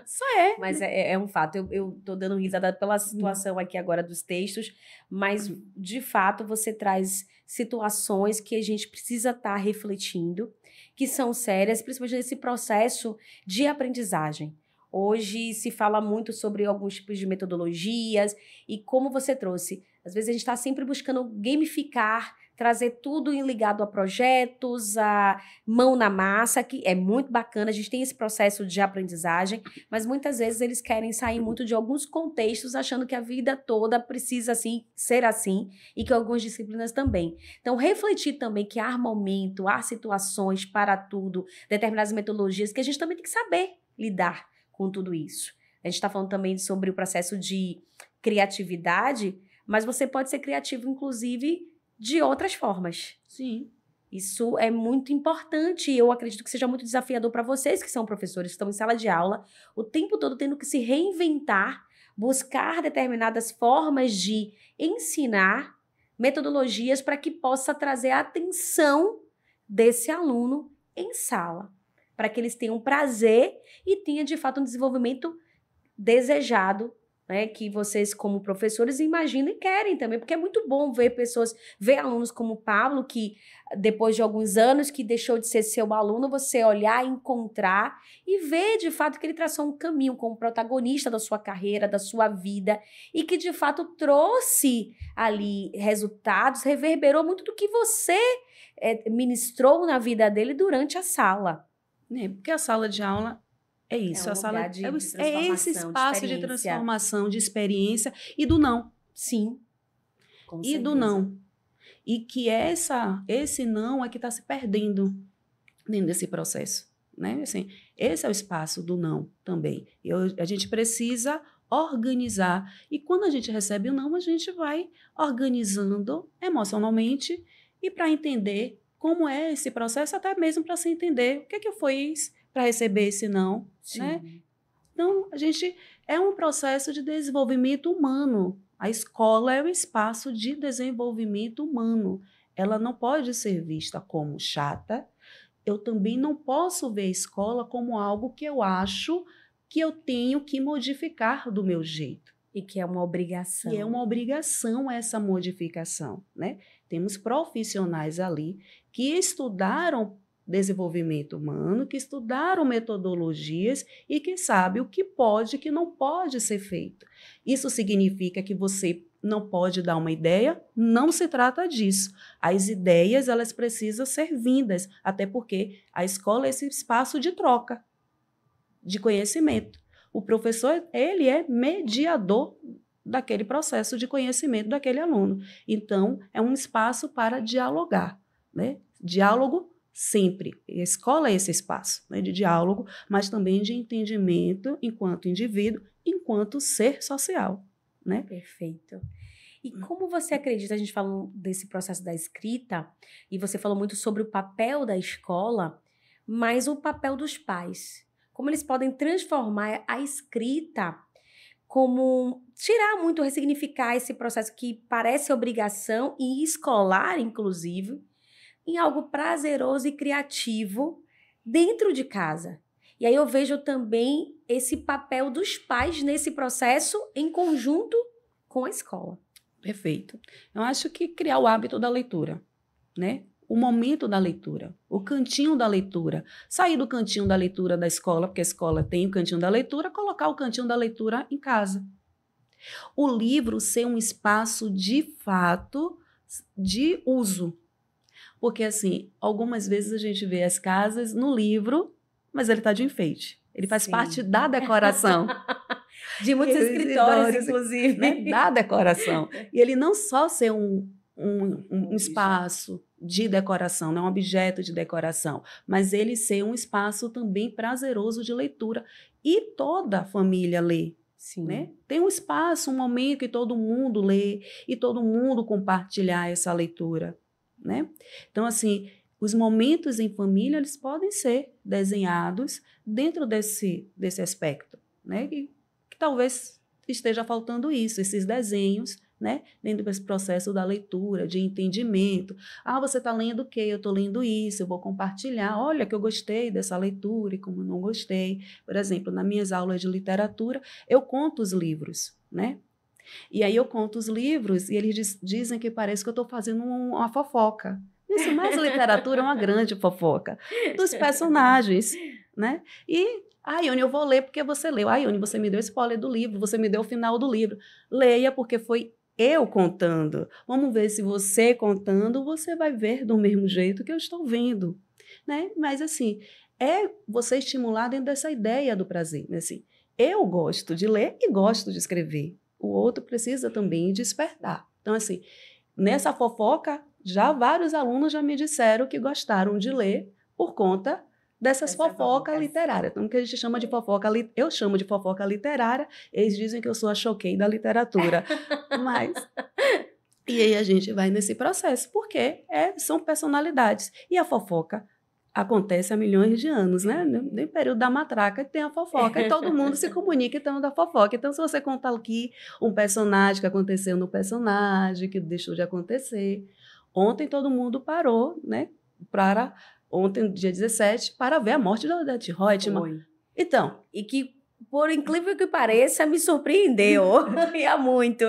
Só é. Mas é um fato. Eu tô dando risada pela situação aqui agora dos textos, mas, de fato, você traz situações que a gente precisa estar refletindo, que são sérias, principalmente nesse processo de aprendizagem. Hoje se fala muito sobre alguns tipos de metodologias e como você trouxe. Às vezes a gente está sempre buscando gamificar, trazer tudo ligado a projetos, a mão na massa, que é muito bacana. A gente tem esse processo de aprendizagem, mas muitas vezes eles querem sair muito de alguns contextos, achando que a vida toda precisa assim, ser assim e que algumas disciplinas também. Então, refletir também que há momento, há situações para tudo, determinadas metodologias que a gente também tem que saber lidar com tudo isso. A gente está falando também sobre o processo de criatividade, mas você pode ser criativo, inclusive, de outras formas. Sim. Isso é muito importante e eu acredito que seja muito desafiador para vocês que são professores, que estão em sala de aula, o tempo todo tendo que se reinventar, buscar determinadas formas de ensinar, metodologias para que possa trazer a atenção desse aluno em sala, para que eles tenham prazer e tenha, de fato, um desenvolvimento desejado, né, que vocês, como professores, imaginam e querem também, porque é muito bom ver alunos como o Pablo, que depois de alguns anos que deixou de ser seu aluno, você olhar, encontrar e ver, de fato, que ele traçou um caminho como protagonista da sua carreira, da sua vida, e que, de fato, trouxe ali resultados, reverberou muito do que você ministrou na vida dele durante a sala. Porque a sala de aula é isso, um a sala lugar de é esse transformação, espaço de transformação, de experiência e do não. Sim. Com E certeza. do não. E que esse não é que está se perdendo dentro desse processo, né? Assim, esse é o espaço do não também. A gente precisa organizar. E quando a gente recebe o não, a gente vai organizando emocionalmente e para entender como é esse processo, até mesmo para se entender o que eu fiz para receber esse não, Sim. né? Então, é um processo de desenvolvimento humano. A escola é um espaço de desenvolvimento humano. Ela não pode ser vista como chata. Eu também não posso ver a escola como algo que eu acho que eu tenho que modificar do meu jeito. E que é uma obrigação. E é uma obrigação essa modificação, né? Temos profissionais ali que estudaram desenvolvimento humano, que estudaram metodologias e que sabem o que pode e que não pode ser feito. Isso significa que você não pode dar uma ideia? Não se trata disso. As ideias, elas precisam ser vindas, até porque a escola é esse espaço de troca, de conhecimento. O professor, ele é mediador daquele processo de conhecimento daquele aluno. Então, é um espaço para dialogar, né? Diálogo sempre. A escola é esse espaço, né, de diálogo, mas também de entendimento enquanto indivíduo, enquanto ser social, né? Perfeito. E como você acredita, a gente falou desse processo da escrita, e você falou muito sobre o papel da escola, mas o papel dos pais. Como eles podem transformar a escrita como tirar muito, ressignificar esse processo que parece obrigação e escolar, inclusive, em algo prazeroso e criativo dentro de casa. E aí eu vejo também esse papel dos pais nesse processo em conjunto com a escola. Perfeito. Eu acho que criar o hábito da leitura, né? O momento da leitura, o cantinho da leitura. Sair do cantinho da leitura da escola, porque a escola tem o cantinho da leitura, colocar o cantinho da leitura em casa. O livro ser um espaço de fato de uso. Porque, assim, algumas vezes a gente vê as casas no livro, mas ele está de enfeite. Ele faz parte da decoração. De muitos escritórios, inclusive. Né? Da decoração. E ele não só ser um espaço de decoração, não é um objeto de decoração, mas ele ser um espaço também prazeroso de leitura. E toda a família lê. Sim. Né? Tem um espaço, um momento que todo mundo lê e todo mundo compartilhar essa leitura. Né? Então, assim, os momentos em família, eles podem ser desenhados dentro desse aspecto, né? Que talvez esteja faltando isso, esses desenhos, né? Dentro desse processo da leitura, de entendimento. Ah, você está lendo o quê? Eu estou lendo isso, eu vou compartilhar. Olha que eu gostei dessa leitura e como não gostei. Por exemplo, nas minhas aulas de literatura, eu conto os livros, né? E aí eu conto os livros e eles dizem que parece que eu estou fazendo uma fofoca. Isso, mas literatura é uma grande fofoca dos personagens, né? E, Ione, eu vou ler porque você leu. Ione, você me deu spoiler do livro, você me deu o final do livro. Leia porque foi eu contando. Vamos ver se você contando, você vai ver do mesmo jeito que eu estou vendo, né? Mas, assim, é você estimular dentro dessa ideia do prazer. Assim, eu gosto de ler e gosto de escrever. O outro precisa também despertar. Então, assim, nessa fofoca, já vários alunos já me disseram que gostaram de ler por conta dessas fofocas literárias. Então, o que a gente chama de fofoca, eu chamo de fofoca literária, eles dizem que eu sou a Choquei da literatura. Mas, e aí a gente vai nesse processo, porque são personalidades. E a fofoca acontece há milhões de anos, né? No período da matraca tem a fofoca e todo mundo se comunica então da fofoca. Então, se você contar aqui um personagem que aconteceu no personagem, que deixou de acontecer. Ontem todo mundo parou, né? Ontem, dia 17, para ver a morte da Odete Roitman. Então, e que, por incrível que pareça, me surpreendeu. E há muito.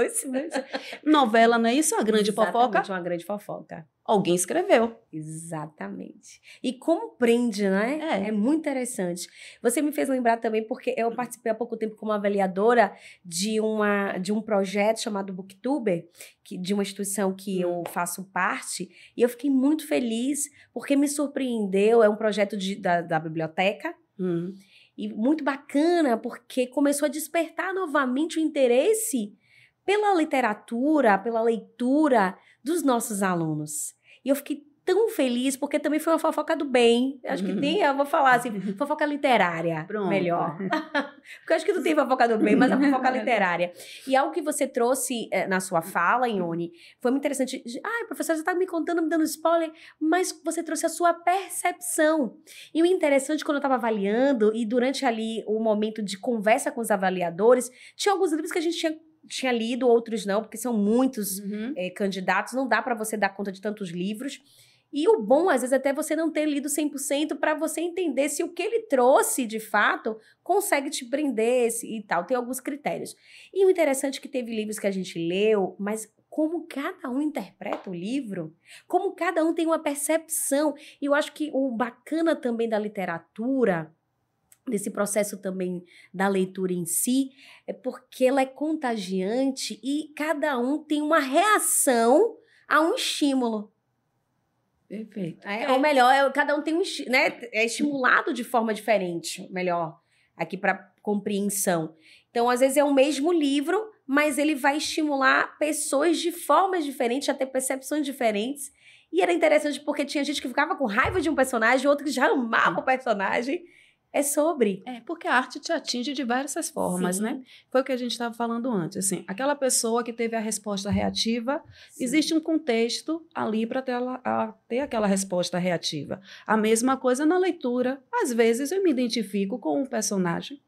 Novela, não é isso? Uma grande fofoca? Uma grande fofoca. Alguém escreveu. Exatamente. E compreende, né? É muito interessante. Você me fez lembrar também, porque eu participei há pouco tempo como avaliadora de um projeto chamado Booktuber, de uma instituição que eu faço parte, e eu fiquei muito feliz, porque me surpreendeu. É um projeto da biblioteca, e muito bacana, porque começou a despertar novamente o interesse pela literatura, pela leitura dos nossos alunos. E eu fiquei tão feliz, porque também foi uma fofoca do bem. Acho que tem, eu vou falar assim, fofoca literária. Pronto. Melhor. Porque eu acho que não tem fofoca do bem, mas a fofoca literária. E algo que você trouxe na sua fala, Ione, foi muito interessante. Ai, professora, você está me contando, me dando spoiler, mas você trouxe a sua percepção. E o interessante, quando eu estava avaliando, e durante ali o momento de conversa com os avaliadores, tinha alguns livros que a gente tinha lido, outros não, porque são muitos candidatos, não dá para você dar conta de tantos livros. E o bom, às vezes, até você não ter lido 100% para você entender se o que ele trouxe, de fato, consegue te prender e tal. Tem alguns critérios. E o interessante é que teve livros que a gente leu, mas como cada um interpreta o livro, como cada um tem uma percepção. E eu acho que o bacana também da literatura, desse processo também da leitura em si, é porque ela é contagiante e cada um tem uma reação a um estímulo. Perfeito. Ou melhor, cada um tem né, é estimulado de forma diferente, melhor, aqui para compreensão. Então, às vezes é o mesmo livro, mas ele vai estimular pessoas de formas diferentes, a ter percepções diferentes. E era interessante porque tinha gente que ficava com raiva de um personagem, outro que já amava o personagem. É sobre. Porque a arte te atinge de várias formas, Sim. né? Foi o que a gente estava falando antes. Assim, aquela pessoa que teve a resposta reativa, existe um contexto ali para ter aquela resposta reativa. A mesma coisa na leitura. Às vezes eu me identifico com um personagem,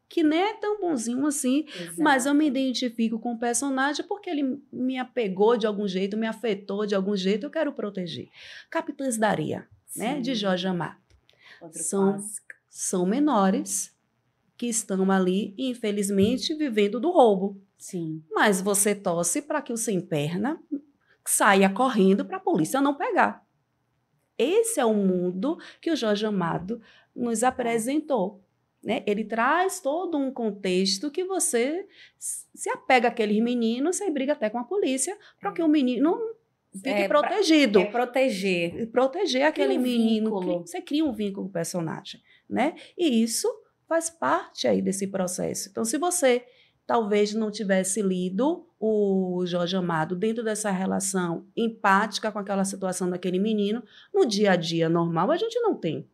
que nem é tão bonzinho assim, Exato. mas eu me identifico com o personagem porque ele me apegou de algum jeito, me afetou de algum jeito, eu quero proteger. Capitães da Areia, né, de Jorge Amado. Outro São clássico. menores que estão ali, infelizmente, vivendo do roubo. Sim. Mas você torce para que o sem perna saia correndo para a polícia não pegar. Esse é o mundo que o Jorge Amado nos apresentou. Né? Ele traz todo um contexto que você se apega àqueles meninos, você briga até com a polícia para que o menino fique protegido. Proteger. Proteger aquele menino. Vínculo. Você cria um vínculo com o personagem. Né? E isso faz parte aí desse processo. Então, se você talvez não tivesse lido o Jorge Amado dentro dessa relação empática com aquela situação daquele menino, no dia a dia normal a gente não tem.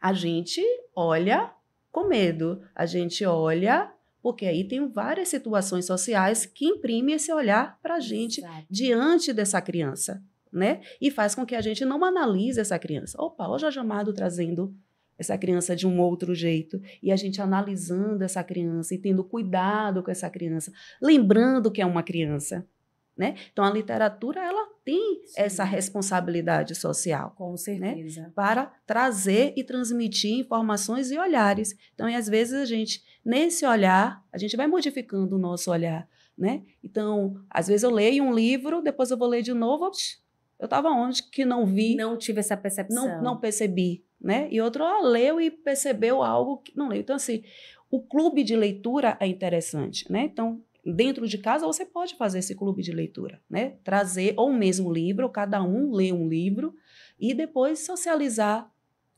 A gente olha com medo, a gente olha porque aí tem várias situações sociais que imprimem esse olhar para a gente diante dessa criança, né? E faz com que a gente não analise essa criança. Opa, o Jorge Amado trazendo essa criança de um outro jeito, e a gente analisando essa criança e tendo cuidado com essa criança, lembrando que é uma criança, né? Então, a literatura, ela tem essa responsabilidade social. Com certeza. Né? Para trazer e transmitir informações e olhares. Então, e às vezes, a gente, nesse olhar, a gente vai modificando o nosso olhar, né? Então, às vezes eu leio um livro, depois eu vou ler de novo, eu estava onde que não vi. Não tive essa percepção. Não percebi. Né? E outro leu e percebeu algo que não leu. Então, assim, o clube de leitura é interessante, né? Então, dentro de casa, você pode fazer esse clube de leitura, né? Trazer ou o mesmo livro, ou cada um lê um livro, e depois socializar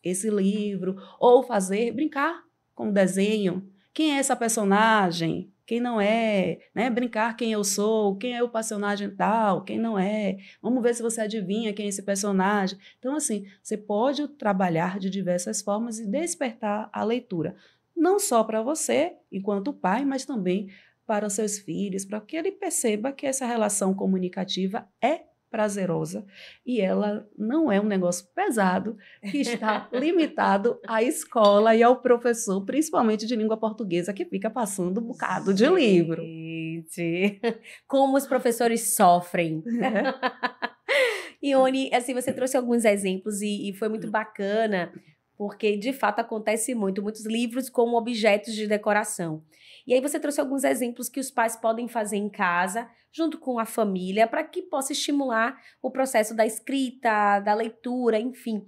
esse livro, ou brincar com o desenho. Quem é essa personagem? Quem não é, né? Brincar quem eu sou, quem é o personagem tal, quem não é. Vamos ver se você adivinha quem é esse personagem. Então, assim, você pode trabalhar de diversas formas e despertar a leitura. Não só para você, enquanto pai, mas também para os seus filhos, para que ele perceba que essa relação comunicativa é prazerosa e ela não é um negócio pesado que está limitado à escola e ao professor, principalmente de língua portuguesa, que fica passando um bocado de livro. Como os professores sofrem. Ione, assim, você trouxe alguns exemplos e foi muito bacana, porque de fato acontece muitos livros como objetos de decoração. E aí você trouxe alguns exemplos que os pais podem fazer em casa, junto com a família, para que possa estimular o processo da escrita, da leitura, enfim.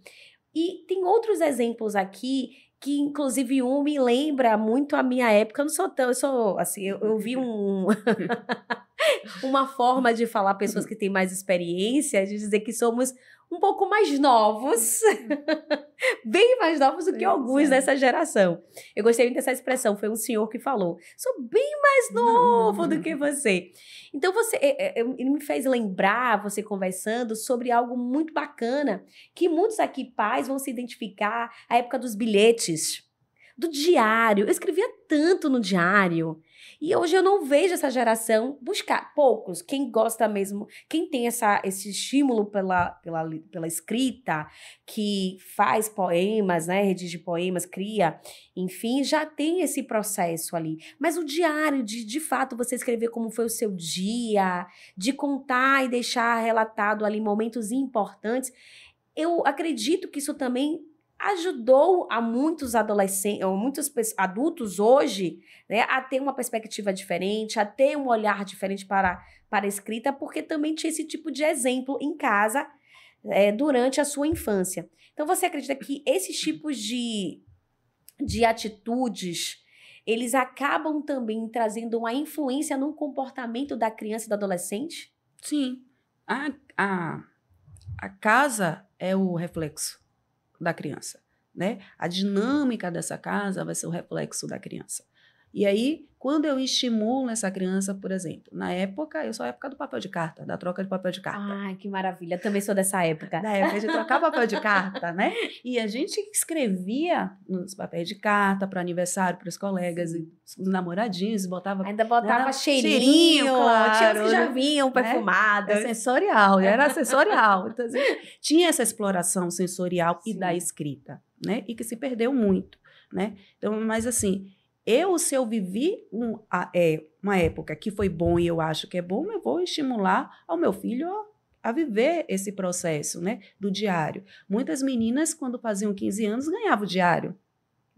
E tem outros exemplos aqui que, inclusive, um me lembra muito a minha época. Eu não sou tão... Eu vi uma forma de falar pessoas que têm mais experiência, de dizer que somos um pouco mais novos, bem mais novos do que alguns dessa geração. Eu gostei muito dessa expressão, foi um senhor que falou, sou bem mais novo do que você. Então, ele me fez lembrar, você conversando, sobre algo muito bacana, que muitos aqui pais vão se identificar, a época dos bilhetes, do diário. Eu escrevia tanto no diário. E hoje eu não vejo essa geração buscar. Poucos, quem gosta mesmo, quem tem esse estímulo pela escrita, que faz poemas, né, redige poemas, cria, enfim, já tem esse processo ali. Mas o diário, de fato, você escrever como foi o seu dia, de contar e deixar relatado ali momentos importantes, eu acredito que isso também ajudou a muitos adolescentes, ou muitos adultos hoje, né, a ter uma perspectiva diferente, a ter um olhar diferente para a escrita, porque também tinha esse tipo de exemplo em casa durante a sua infância. Então, você acredita que esses tipos de atitudes, eles acabam também trazendo uma influência no comportamento da criança e do adolescente? Sim. A casa é o reflexo da criança, né? A dinâmica dessa casa vai ser o reflexo da criança. E aí, quando eu estimulo essa criança, por exemplo, na época, eu sou a época do papel de carta, da troca de papel de carta. Ai, que maravilha, também sou dessa época. Da época de trocar papel de carta, né? E a gente escrevia nos papéis de carta para aniversário, para os colegas, e os namoradinhos, Ainda botava cheirinho, claro, tinha os que já vinham perfumados. Era sensorial. Então, assim, tinha essa exploração sensorial e da escrita, né? E que se perdeu muito. né? Então, mas assim, se eu vivi uma época que foi bom e eu acho que é bom, eu vou estimular ao meu filho a viver esse processo, né, do diário. Muitas meninas, quando faziam 15 anos, ganhavam o diário,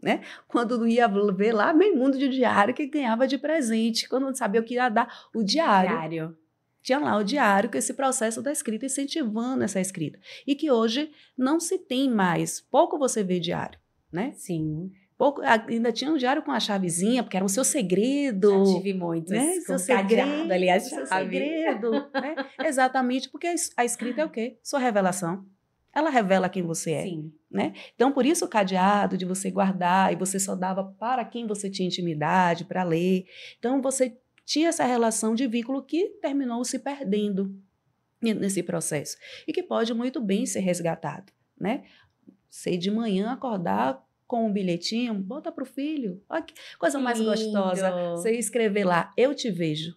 né? Quando ia ver lá, meio mundo de diário que ganhava de presente, quando não sabia o que ia dar, o diário. Tinha lá o diário, com esse processo da escrita, incentivando essa escrita. E que hoje não se tem mais, pouco você vê diário, né? Sim. Pouco, ainda tinha um diário com a chavezinha, porque era o seu segredo. Já tive muitos, né? Com Seu cadeado ali, a seu chave. segredo. Né? Exatamente, porque a escrita é o quê? Sua revelação. Ela revela quem você é. Sim. Né? Então, por isso o cadeado de você guardar, e você só dava para quem você tinha intimidade, para ler. Então, você tinha essa relação de vínculo que terminou se perdendo nesse processo. E que pode muito bem ser resgatado. Né? Sei de manhã acordar com um bilhetinho, bota para o filho. Olha que coisa mais gostosa. Você escrever lá, eu te vejo.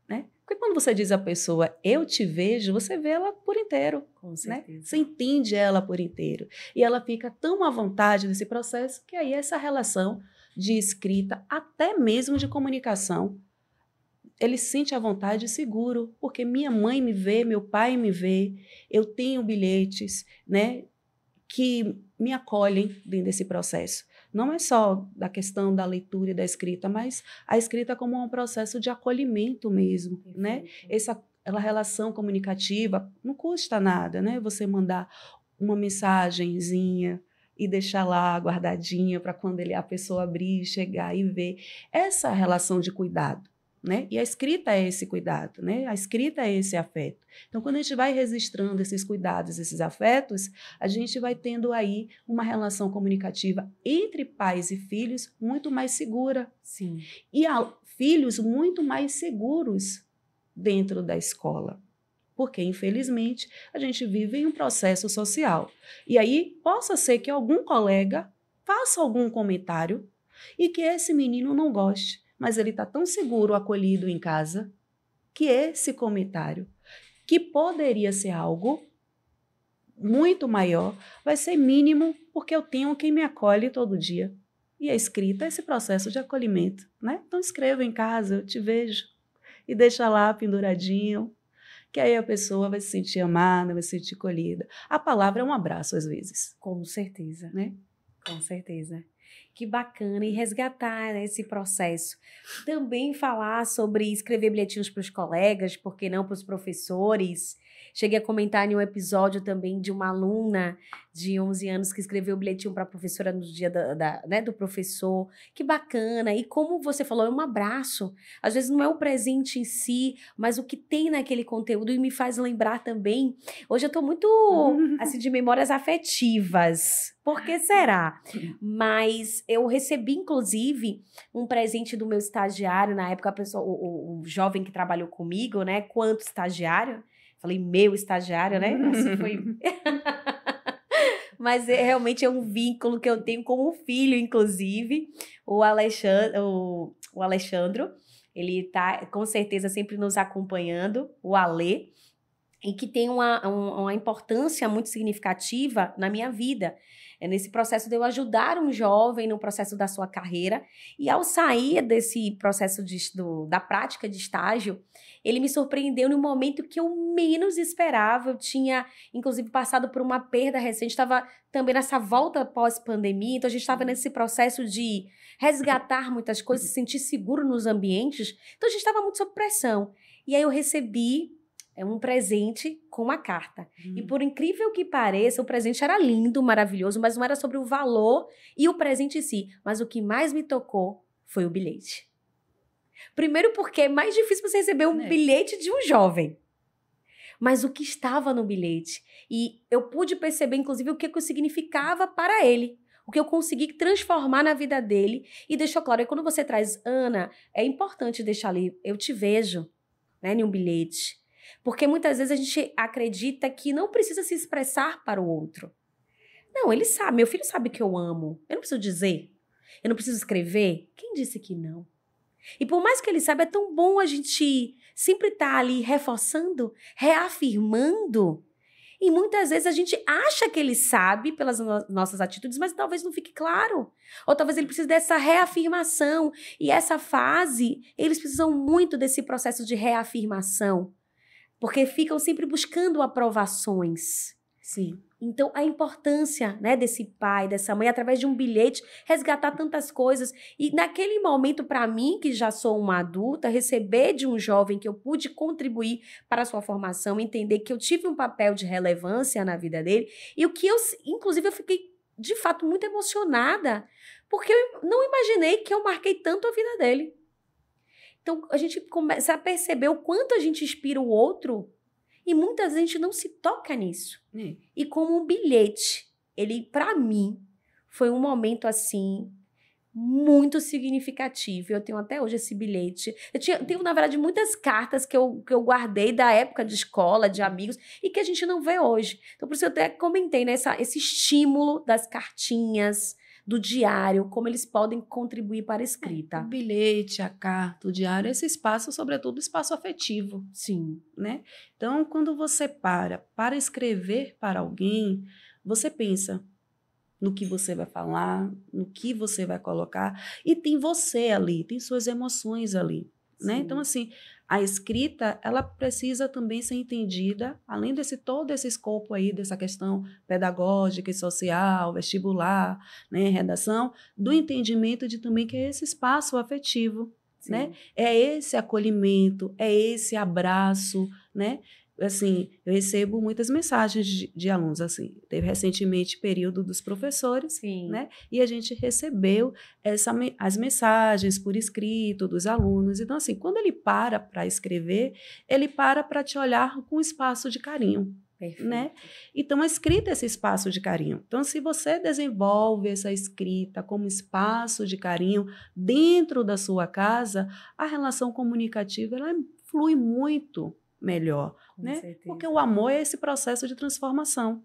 Né? Porque quando você diz à pessoa, eu te vejo, você vê ela por inteiro. Com certeza. Né? Você entende ela por inteiro. E ela fica tão à vontade nesse processo que aí essa relação de escrita, até mesmo de comunicação, ele se sente à vontade e seguro, porque minha mãe me vê, meu pai me vê, eu tenho bilhetes, né, que me acolhem dentro desse processo. Não é só da questão da leitura e da escrita, mas a escrita como um processo de acolhimento mesmo, perfeito, né? Ela relação comunicativa não custa nada, né? Você mandar uma mensagenzinha e deixar lá guardadinha para quando a pessoa abrir, chegar e ver. Essa relação de cuidado. Né? E a escrita é esse cuidado, né? A escrita é esse afeto. Então, quando a gente vai registrando esses cuidados, esses afetos, a gente vai tendo aí uma relação comunicativa entre pais e filhos muito mais segura. Sim. E filhos muito mais seguros dentro da escola. Porque, infelizmente, a gente vive em um processo social. E aí, possa ser que algum colega faça algum comentário e que esse menino não goste. Mas ele está tão seguro, acolhido em casa, que esse comentário, que poderia ser algo muito maior, vai ser mínimo, porque eu tenho quem me acolhe todo dia. E a escrita é esse processo de acolhimento. Né? Então, escreva em casa, eu te vejo, e deixa lá penduradinho, que aí a pessoa vai se sentir amada, vai se sentir acolhida. A palavra é um abraço, às vezes. Com certeza. Né? Com certeza. Que bacana, e resgatar, né, esse processo. Também falar sobre escrever bilhetinhos para os colegas, por que não para os professores. Cheguei a comentar em um episódio também de uma aluna de 11 anos que escreveu o bilhetinho para a professora no dia né, do professor. Que bacana. E como você falou, é um abraço. Às vezes não é o presente em si, mas o que tem naquele conteúdo. E me faz lembrar também... Hoje eu estou muito assim, de memórias afetivas. Por que será? Mas eu recebi, inclusive, um presente do meu estagiário. Na época, o jovem que trabalhou comigo, né? Quanto estagiário. Falei, meu estagiário, né? Assim foi... Mas realmente é um vínculo que eu tenho com o filho, inclusive. O Alexandro, ele tá, com certeza, sempre nos acompanhando. O Alê. E que tem uma importância muito significativa na minha vida. É nesse processo de eu ajudar um jovem no processo da sua carreira. E ao sair desse processo da prática de estágio, ele me surpreendeu no momento que eu menos esperava. Eu tinha, inclusive, passado por uma perda recente, estava também nessa volta pós-pandemia, então a gente estava nesse processo de resgatar muitas coisas, se sentir seguro nos ambientes. Então a gente estava muito sob pressão. E aí eu recebi um presente com uma carta. E por incrível que pareça, o presente era lindo, maravilhoso, mas não era sobre o valor e o presente em si. Mas o que mais me tocou foi o bilhete. Primeiro porque é mais difícil você receber um bilhete de um jovem. Mas o que estava no bilhete. E eu pude perceber, inclusive, o que significava para ele. O que eu consegui transformar na vida dele. E deixou claro, e quando você traz, Ana, é importante deixar ali, eu te vejo, né, em um bilhete. Porque muitas vezes a gente acredita que não precisa se expressar para o outro. Não, ele sabe, meu filho sabe que eu amo. Eu não preciso dizer. Eu não preciso escrever. Quem disse que não? E por mais que ele saiba, é tão bom a gente sempre estar ali reforçando, reafirmando E muitas vezes a gente acha que ele sabe pelas nossas atitudes, mas talvez não fique claro. Ou talvez ele precise dessa reafirmação. E essa fase, eles precisam muito desse processo de reafirmação. Porque ficam sempre buscando aprovações. Sim. Então, a importância, né, desse pai, dessa mãe, através de um bilhete, resgatar tantas coisas. E naquele momento, para mim, que já sou uma adulta, receber de um jovem que eu pude contribuir para a sua formação, entender que eu tive um papel de relevância na vida dele, e o que eu, inclusive, eu fiquei, de fato, muito emocionada, porque eu não imaginei que eu marquei tanto a vida dele. Então, a gente começa a perceber o quanto a gente inspira o outro. E muitas vezes a gente não se toca nisso. E como um bilhete, ele, para mim, foi um momento, assim, muito significativo. Eu tenho até hoje esse bilhete. Eu tenho, na verdade, muitas cartas que eu guardei da época de escola, de amigos, e que a gente não vê hoje. Então, por isso eu até comentei, né, esse estímulo das cartinhas, do diário, como eles podem contribuir para a escrita. O bilhete, a carta, o diário, esse espaço, sobretudo, espaço afetivo. Sim. Né? Então, quando você para escrever para alguém, você pensa no que você vai falar, no que você vai colocar, e tem você ali, tem suas emoções ali. Né? Então, assim, a escrita, ela precisa também ser entendida, além desse todo esse escopo aí, dessa questão pedagógica e social, vestibular, né, redação, do entendimento de também que é esse espaço afetivo, né? É esse acolhimento, é esse abraço, né? Assim, eu recebo muitas mensagens de alunos, assim, teve recentemente período dos professores, né? E a gente recebeu as mensagens por escrito dos alunos. Então, assim, quando ele para escrever, ele para te olhar com espaço de carinho. Perfeito. Né? Então, a escrita é esse espaço de carinho. Então, se você desenvolve essa escrita como espaço de carinho dentro da sua casa, a relação comunicativa ela flui muito melhor, né? Porque o amor é esse processo de transformação,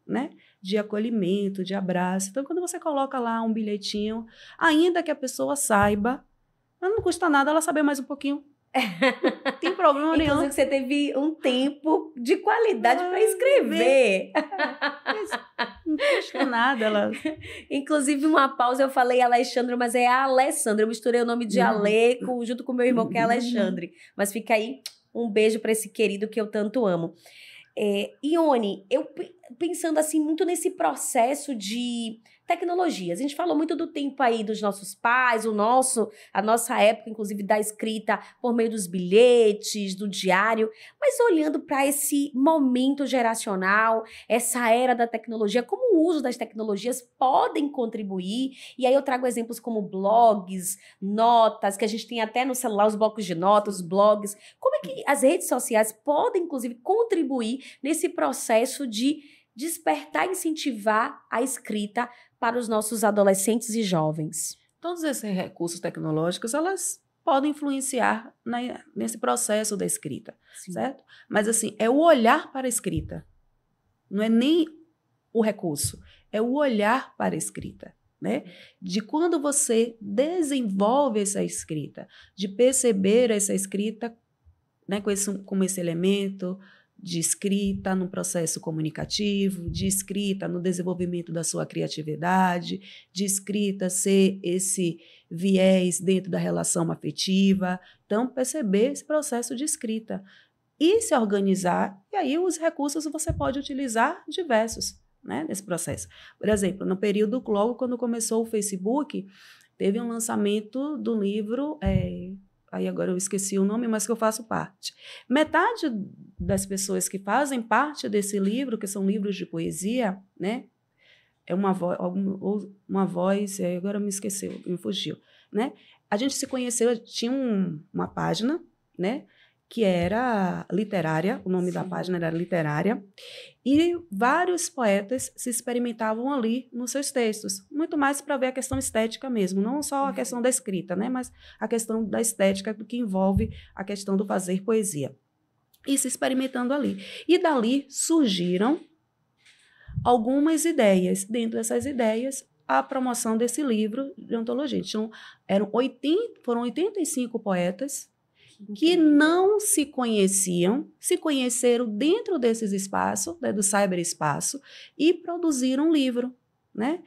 né? De acolhimento, de abraço. Então, quando você coloca lá um bilhetinho, ainda que a pessoa saiba, não custa nada ela saber mais um pouquinho. Não tem problema nenhum. Inclusive, você teve um tempo de qualidade para escrever. Não custa nada. Ela... Inclusive, uma pausa, eu falei Alexandre, mas é a Alessandra. Eu misturei o nome de Ale junto com meu irmão, que é Alexandre. Mas fica aí um beijo para esse querido que eu tanto amo. Ione, eu pensando assim muito nesse processo de tecnologias. A gente falou muito do tempo aí dos nossos pais, a nossa época, inclusive, da escrita por meio dos bilhetes, do diário, mas olhando para esse momento geracional, essa era da tecnologia, como o uso das tecnologias podem contribuir, e aí eu trago exemplos como blogs, notas, que a gente tem até no celular, os blocos de notas, os blogs, como é que as redes sociais podem, inclusive, contribuir nesse processo de despertar e incentivar a escrita para os nossos adolescentes e jovens? Todos esses recursos tecnológicos, elas podem influenciar nesse processo da escrita, certo? Mas, assim, é o olhar para a escrita. Não é nem o recurso, é o olhar para a escrita, né? De quando você desenvolve essa escrita, de perceber essa escrita, né, como esse elemento de escrita no processo comunicativo, de escrita no desenvolvimento da sua criatividade, de escrita ser esse viés dentro da relação afetiva. Então, perceber esse processo de escrita e se organizar, e aí os recursos você pode utilizar diversos, né, nesse processo. Por exemplo, no período logo quando começou o Facebook, teve um lançamento do livro... Aí agora eu esqueci o nome, mas que eu faço parte. Metade das pessoas que fazem parte desse livro, que são livros de poesia, né? É uma voz, agora me esqueceu, me fugiu, né? A gente se conheceu, tinha uma página, né? Que era literária, o nome da página era literária, e vários poetas se experimentavam ali nos seus textos, muito mais para ver a questão estética mesmo, não só a questão da escrita, né, mas a questão da estética do que envolve a questão do fazer poesia. E se experimentando ali. E dali surgiram algumas ideias. Dentro dessas ideias, a promoção desse livro de antologia. Então, foram 85 poetas que não se conheciam, se conheceram dentro desses espaços, né, do cyberespaço, e produziram um livro, né?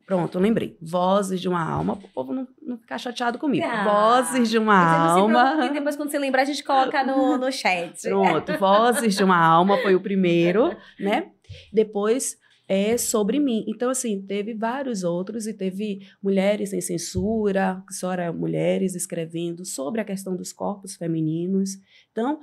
Pronto, eu lembrei. Vozes de uma Alma, para o povo não ficar chateado comigo. Vozes de uma Alma. E depois, quando você lembrar, a gente coloca no chat. Pronto, Vozes de uma Alma foi o primeiro, né? Depois Sobre Mim. Então, assim, teve vários outros e teve Mulheres Sem Censura, que só eram mulheres escrevendo sobre a questão dos corpos femininos. Então,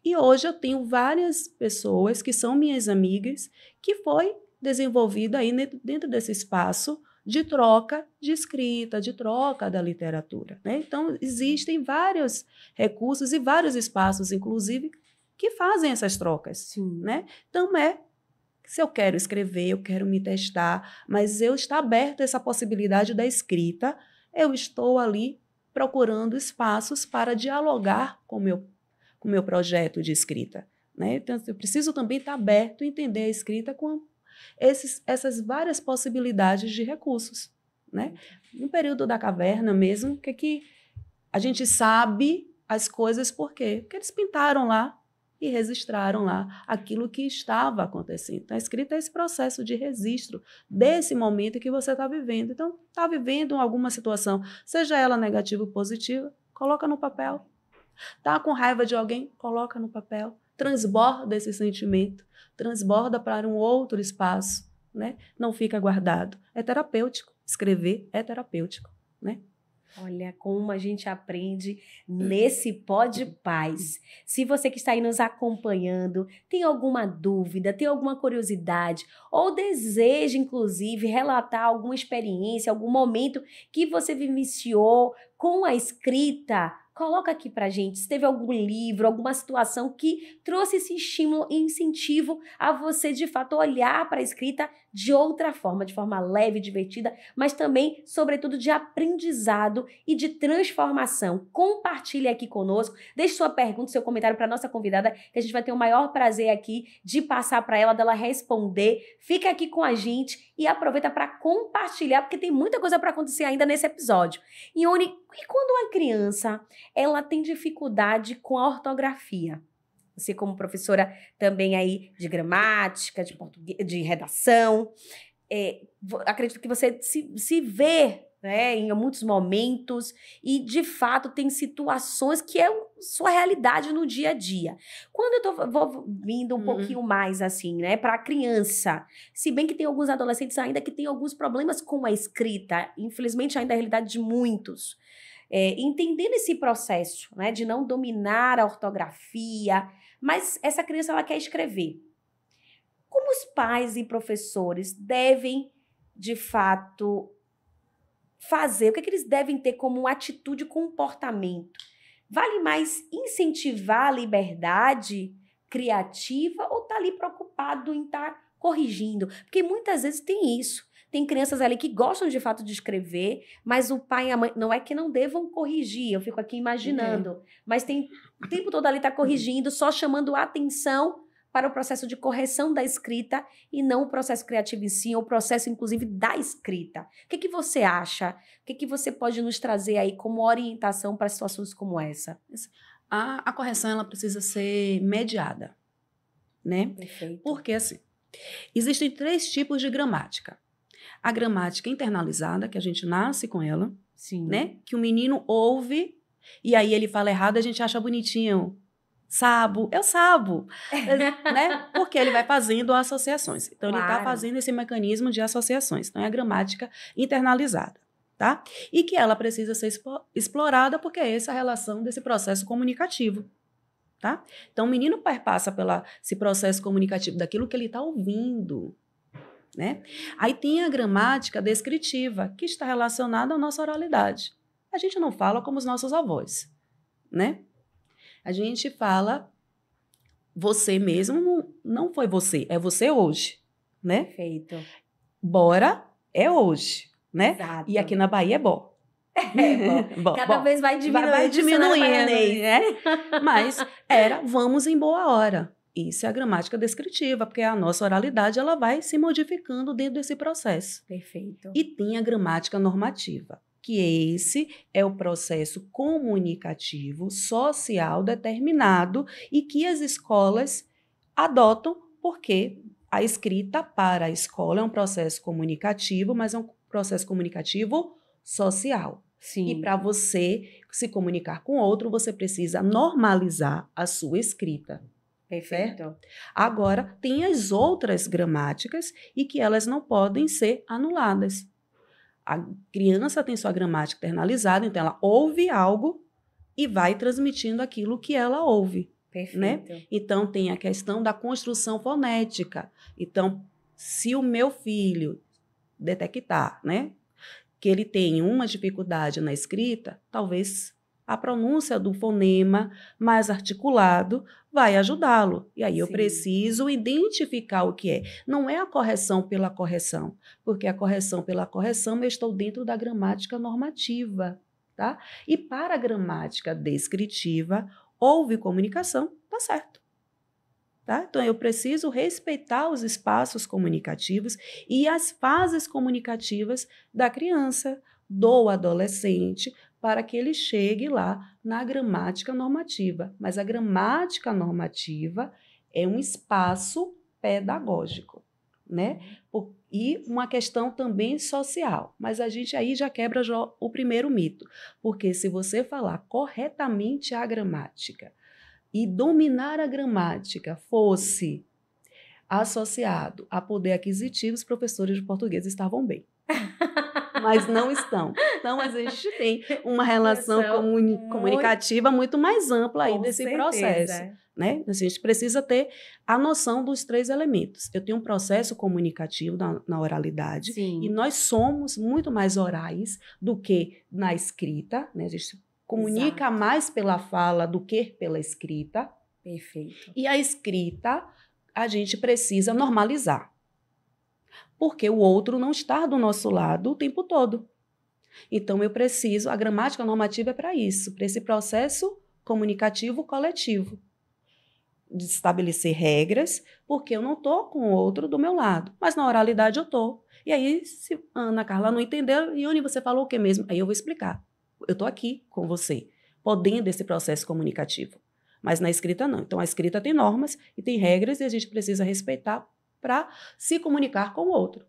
e hoje eu tenho várias pessoas que são minhas amigas que foi desenvolvido aí dentro desse espaço de troca de escrita, de troca da literatura, né? Então, existem vários recursos e vários espaços, inclusive, que fazem essas trocas, Sim. Né? Então, se eu quero escrever, eu quero me testar, mas eu estou aberta a essa possibilidade da escrita, eu estou ali procurando espaços para dialogar com o meu projeto de escrita, né? Então, eu preciso também estar aberto a entender a escrita com essas várias possibilidades de recursos, né? No período da caverna mesmo, que a gente sabe as coisas por quê? Porque eles pintaram lá e registraram lá aquilo que estava acontecendo. Então, a escrita é esse processo de registro desse momento que você está vivendo. Então, está vivendo alguma situação, seja ela negativa ou positiva, coloca no papel. Está com raiva de alguém, coloca no papel. Transborda esse sentimento, transborda para um outro espaço, né? Não fica guardado. É terapêutico. Escrever é terapêutico, né? Olha como a gente aprende nesse Pod Paz. Se você que está aí nos acompanhando tem alguma dúvida, tem alguma curiosidade ou deseja, inclusive, relatar alguma experiência, algum momento que você vivenciou com a escrita, coloca aqui pra gente se teve algum livro, alguma situação que trouxe esse estímulo e incentivo a você, de fato, olhar para a escrita de outra forma, de forma leve, divertida, mas também, sobretudo, de aprendizado e de transformação. Compartilhe aqui conosco, deixe sua pergunta, seu comentário para nossa convidada, que a gente vai ter o maior prazer aqui de passar para ela, dela responder. Fica aqui com a gente e aproveita para compartilhar, porque tem muita coisa para acontecer ainda nesse episódio. Ione, e quando uma criança ela tem dificuldade com a ortografia? Você, como professora também aí de gramática, de português, de redação, acredito que você se vê, né, em muitos momentos e, de fato, tem situações que é sua realidade no dia a dia. Quando eu vou vindo um pouquinho mais, assim, né, para a criança, se bem que tem alguns adolescentes ainda que têm alguns problemas com a escrita, infelizmente ainda é a realidade de muitos, entendendo esse processo, né, de não dominar a ortografia, mas essa criança ela quer escrever. Como os pais e professores devem, de fato, fazer? O que eles devem ter como atitude e comportamento? Vale mais incentivar a liberdade criativa ou tá ali preocupado em estar corrigindo? Porque muitas vezes tem isso. Tem crianças ali que gostam de fato de escrever, mas o pai e a mãe, não é que não devam corrigir, eu fico aqui imaginando, mas tem o tempo todo ali tá corrigindo, só chamando a atenção para o processo de correção da escrita e não o processo criativo em si, ou o processo, inclusive, da escrita. O que você acha? O que você pode nos trazer aí como orientação para situações como essa? A correção, ela precisa ser mediada, né? Perfeito. Porque, assim, existem 3 tipos de gramática. A gramática internalizada, que a gente nasce com ela, Sim. Né? Que o menino ouve e aí ele fala errado, a gente acha bonitinho. Sabo, eu sabo, né? Porque ele vai fazendo associações. Então, ele está fazendo esse mecanismo de associações. Então, é a gramática internalizada, tá? E que ela precisa ser explorada porque é essa a relação desse processo comunicativo, tá? Então, o menino perpassa esse processo comunicativo daquilo que ele está ouvindo, né? Aí tem a gramática descritiva, que está relacionada à nossa oralidade. A gente não fala como os nossos avós, né? A gente fala você mesmo, não foi você, é você hoje, né? Perfeito. Bora é hoje, né? Exato. E aqui na Bahia é bó. Bom. Cada vez vai diminuindo, né? Mas vamos em boa hora. Isso é a gramática descritiva, porque a nossa oralidade ela vai se modificando dentro desse processo. Perfeito. E tem a gramática normativa. que esse é o processo comunicativo social determinado e que as escolas adotam, porque a escrita para a escola é um processo comunicativo, mas é um processo comunicativo social. Sim. E para você se comunicar com outro, você precisa normalizar a sua escrita. Perfeito. Certo? Agora, tem as outras gramáticas e que elas não podem ser anuladas. A criança tem sua gramática internalizada, então ela ouve algo e vai transmitindo aquilo que ela ouve. Perfeito. Né? Então, tem a questão da construção fonética. Então, se o meu filho detectar, né, que ele tem uma dificuldade na escrita, talvez a pronúncia do fonema mais articulado vai ajudá-lo. E aí eu Sim. preciso identificar o que é. Não é a correção pela correção, porque a correção pela correção eu estou dentro da gramática normativa, tá? E para a gramática descritiva, houve comunicação, tá certo. Tá? Então, eu preciso respeitar os espaços comunicativos e as fases comunicativas da criança, do adolescente, para que ele chegue lá na gramática normativa. Mas a gramática normativa é um espaço pedagógico, né? E uma questão também social. Mas a gente aí já quebra o primeiro mito, porque se você falar corretamente a gramática, e dominar a gramática fosse associado a poder aquisitivo, os professores de português estavam bem. Mas não estão. Então, a gente tem uma relação comunicativa muito mais ampla aí desse processo. Né? A gente precisa ter a noção dos 3 elementos. Eu tenho um processo comunicativo na oralidade. Sim. E nós somos muito mais orais do que na escrita. Né? A gente comunica mais pela fala do que pela escrita. Perfeito. E a escrita a gente precisa normalizar. Porque o outro não está do nosso lado o tempo todo. Então, eu preciso, a gramática normativa é para isso, para esse processo comunicativo coletivo. De estabelecer regras, porque eu não estou com o outro do meu lado, mas na oralidade eu estou. E aí, se Ana Carla não entendeu, Ione, você falou o que mesmo? Aí eu vou explicar. Eu estou aqui com você, podendo esse processo comunicativo. Mas na escrita não. Então, a escrita tem normas e tem regras e a gente precisa respeitar para se comunicar com o outro.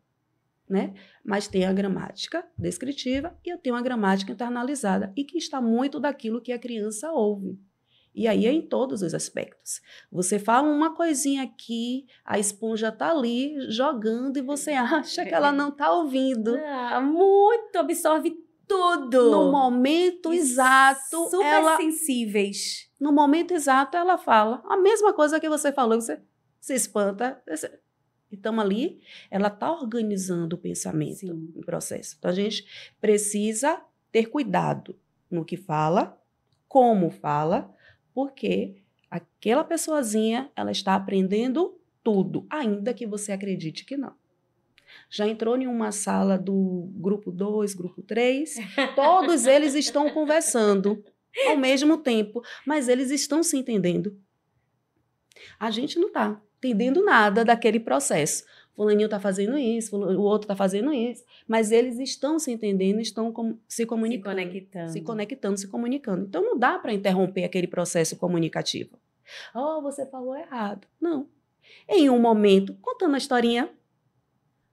Né? Mas tem a gramática descritiva e eu tenho a gramática internalizada e que está muito daquilo que a criança ouve. E aí é em todos os aspectos. Você fala uma coisinha aqui, a esponja está ali jogando e você acha que ela não está ouvindo. Muito, absorve tudo. No momento exato, super sensíveis. No momento exato, ela fala a mesma coisa que você falou, você se espanta. Então, ali, ela está organizando o pensamento no processo. Então, a gente precisa ter cuidado no que fala, como fala, porque aquela pessoazinha, ela está aprendendo tudo, ainda que você acredite que não. Já entrou em uma sala do grupo 2, grupo 3, todos eles estão conversando ao mesmo tempo, mas eles estão se entendendo. A gente não está entendendo nada daquele processo. Fulaninho está fazendo isso, o outro está fazendo isso, mas eles estão se entendendo, estão se comunicando. Se comunicando. Então, não dá para interromper aquele processo comunicativo. Oh, você falou errado. Não. Em um momento, contando a historinha,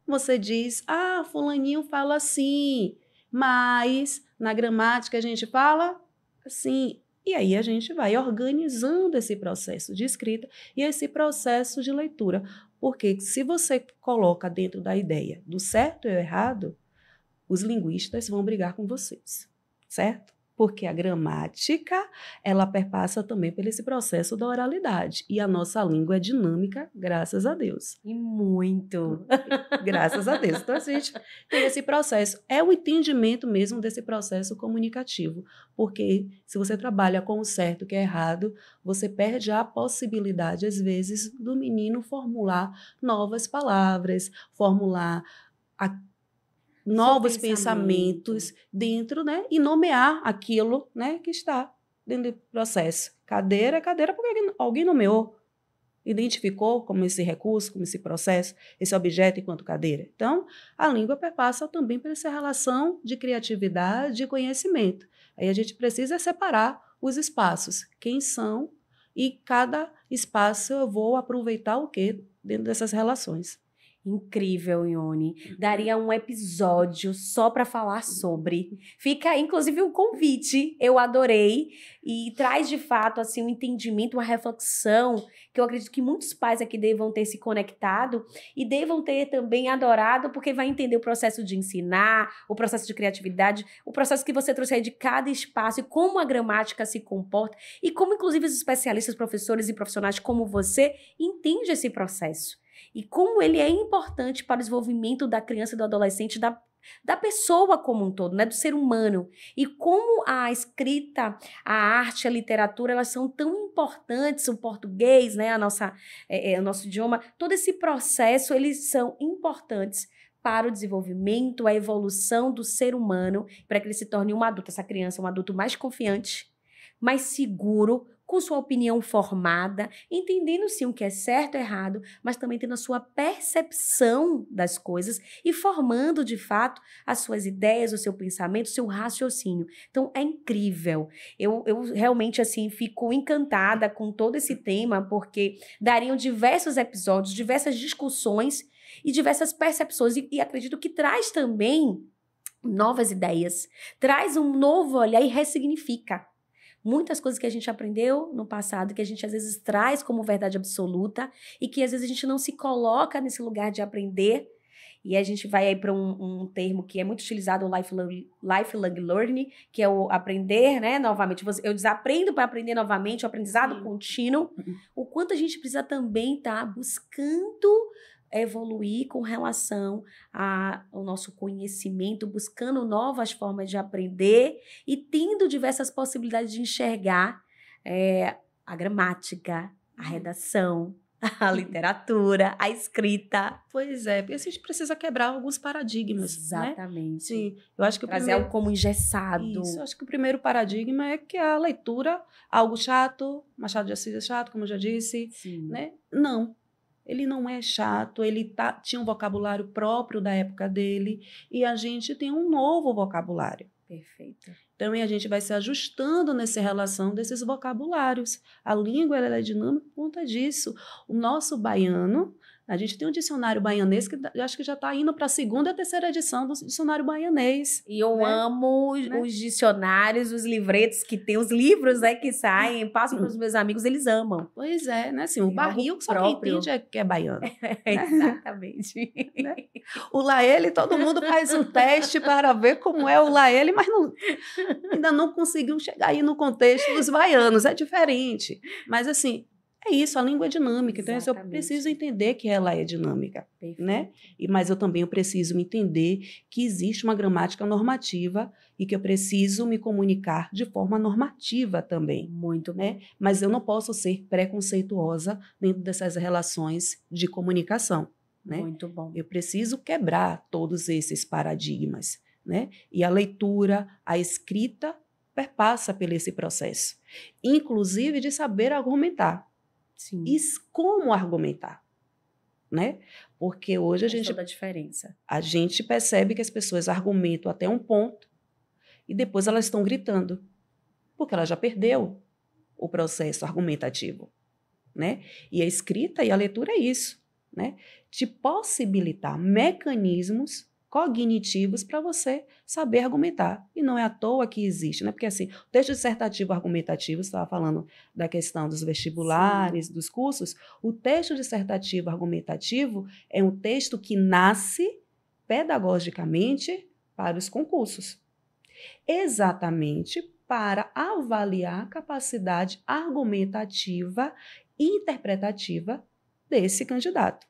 você diz, fulaninho fala assim, mas na gramática a gente fala assim. E aí a gente vai organizando esse processo de escrita e esse processo de leitura. Porque se você coloca dentro da ideia do certo e errado, os linguistas vão brigar com vocês, certo? Porque a gramática, ela perpassa também por esse processo da oralidade. E a nossa língua é dinâmica, graças a Deus. E muito. Graças a Deus. Então, a gente tem esse processo. É o entendimento mesmo desse processo comunicativo. Porque se você trabalha com o certo e o errado, você perde a possibilidade, às vezes, do menino formular novas palavras, formular novos pensamentos dentro, né? E nomear aquilo, né, que está dentro do processo. Cadeira, porque alguém nomeou. identificou como esse recurso, como esse processo, esse objeto enquanto cadeira. Então, a língua perpassa também por essa relação de criatividade e conhecimento. Aí a gente precisa separar os espaços, quem são, e cada espaço eu vou aproveitar o quê dentro dessas relações. Incrível, Ione. Daria um episódio só para falar sobre. Fica, inclusive, um convite. Eu adorei. E traz, de fato, assim, um entendimento, uma reflexão, que eu acredito que muitos pais aqui devam ter se conectado e devam ter também adorado, porque vai entender o processo de ensinar, o processo de criatividade, o processo que você trouxe aí de cada espaço e como a gramática se comporta e como, inclusive, os especialistas, professores e profissionais como você entendem esse processo. E como ele é importante para o desenvolvimento da criança e do adolescente, da pessoa como um todo, né? Do ser humano. E como a escrita, a arte, a literatura, elas são tão importantes, o português, né? O nosso idioma, todo esse processo, eles são importantes para o desenvolvimento, a evolução do ser humano, para que ele se torne um adulto, essa criança, um adulto mais confiante, mais seguro, com sua opinião formada, entendendo sim o que é certo e errado, mas também tendo a sua percepção das coisas e formando, de fato, as suas ideias, o seu pensamento, o seu raciocínio. Então, é incrível. Eu realmente, assim, fico encantada com todo esse tema, porque dariam diversos episódios, diversas discussões e diversas percepções, e acredito que traz também novas ideias, traz um novo olhar e ressignifica muitas coisas que a gente aprendeu no passado, que a gente às vezes traz como verdade absoluta e que às vezes a gente não se coloca nesse lugar de aprender. E a gente vai aí para um termo que é muito utilizado, o lifelong learning, que é o aprender, né, novamente. Eu desaprendo para aprender novamente, o aprendizado contínuo. O quanto a gente precisa também estar buscando evoluir com relação ao nosso conhecimento, buscando novas formas de aprender e tendo diversas possibilidades de enxergar a gramática, a redação, a literatura, a escrita. Pois é, porque a gente precisa quebrar alguns paradigmas. Exatamente. Né? Sim, eu acho que trazer algo como engessado. Isso, eu acho que o primeiro paradigma é que a leitura, algo chato, Machado de Assis é chato, como eu já disse. Sim. Né? Não. Ele não é chato, ele tinha um vocabulário próprio da época dele e a gente tem um novo vocabulário. Perfeito. Então, a gente vai se ajustando nessa relação desses vocabulários. A língua ela é dinâmica por conta disso. O nosso baiano, a gente tem um dicionário baianês que eu acho que já está indo para a segunda e terceira edição do dicionário baianês. E eu amo os dicionários, os livretos que tem, os livros que saem, passam para os meus amigos, eles amam. Pois é, né? Assim, o barril que só quem entende que é baiano. Exatamente. Né? O Laele, todo mundo faz um teste para ver como é o Laele, mas ainda não conseguiu chegar aí no contexto dos baianos, é diferente. Mas assim, é isso, a língua é dinâmica, então eu preciso entender que ela é dinâmica, né? Mas eu também preciso entender que existe uma gramática normativa e que eu preciso me comunicar de forma normativa também. Muito, né? Mas eu não posso ser preconceituosa dentro dessas relações de comunicação, né? Muito bom. Eu preciso quebrar todos esses paradigmas, né? E a leitura, a escrita perpassa por esse processo, inclusive de saber argumentar. Sim. E como argumentar, né? Porque hoje toda a diferença. A gente percebe que as pessoas argumentam até um ponto e depois elas estão gritando, porque ela já perdeu o processo argumentativo, né? E a escrita e a leitura é isso, né? De possibilitar mecanismos cognitivos para você saber argumentar. E não é à toa que existe, né? Porque assim, o texto dissertativo argumentativo, você estava falando da questão dos vestibulares, dos cursos, o texto dissertativo argumentativo é um texto que nasce pedagogicamente para os concursos. Exatamente para avaliar a capacidade argumentativa e interpretativa desse candidato,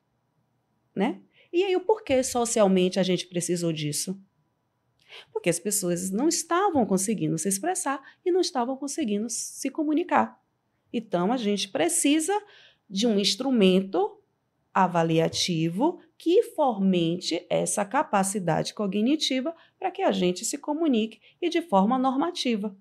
né? E aí, o porquê socialmente a gente precisou disso? Porque as pessoas não estavam conseguindo se expressar e não estavam conseguindo se comunicar. Então, a gente precisa de um instrumento avaliativo que fomente essa capacidade cognitiva para que a gente se comunique e de forma normativa.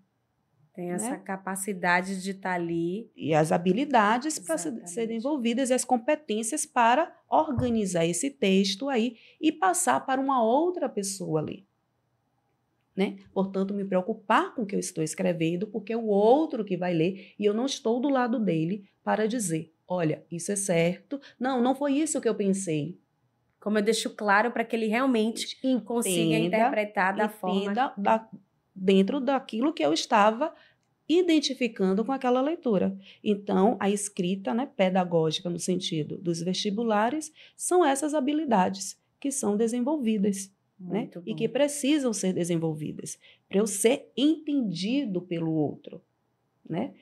Tem essa capacidade de estar ali. E as habilidades para serem envolvidas e as competências para organizar esse texto aí e passar para uma outra pessoa ali. Né? Portanto, me preocupar com o que eu estou escrevendo, porque é o outro que vai ler e eu não estou do lado dele para dizer, olha, isso é certo, não foi isso que eu pensei. Como eu deixo claro para que ele realmente consiga interpretar da forma... dentro daquilo que eu estava identificando com aquela leitura. Então, a escrita, né, pedagógica, no sentido dos vestibulares, são essas habilidades que são desenvolvidas, né, e que precisam ser desenvolvidas para eu ser entendido pelo outro. Né?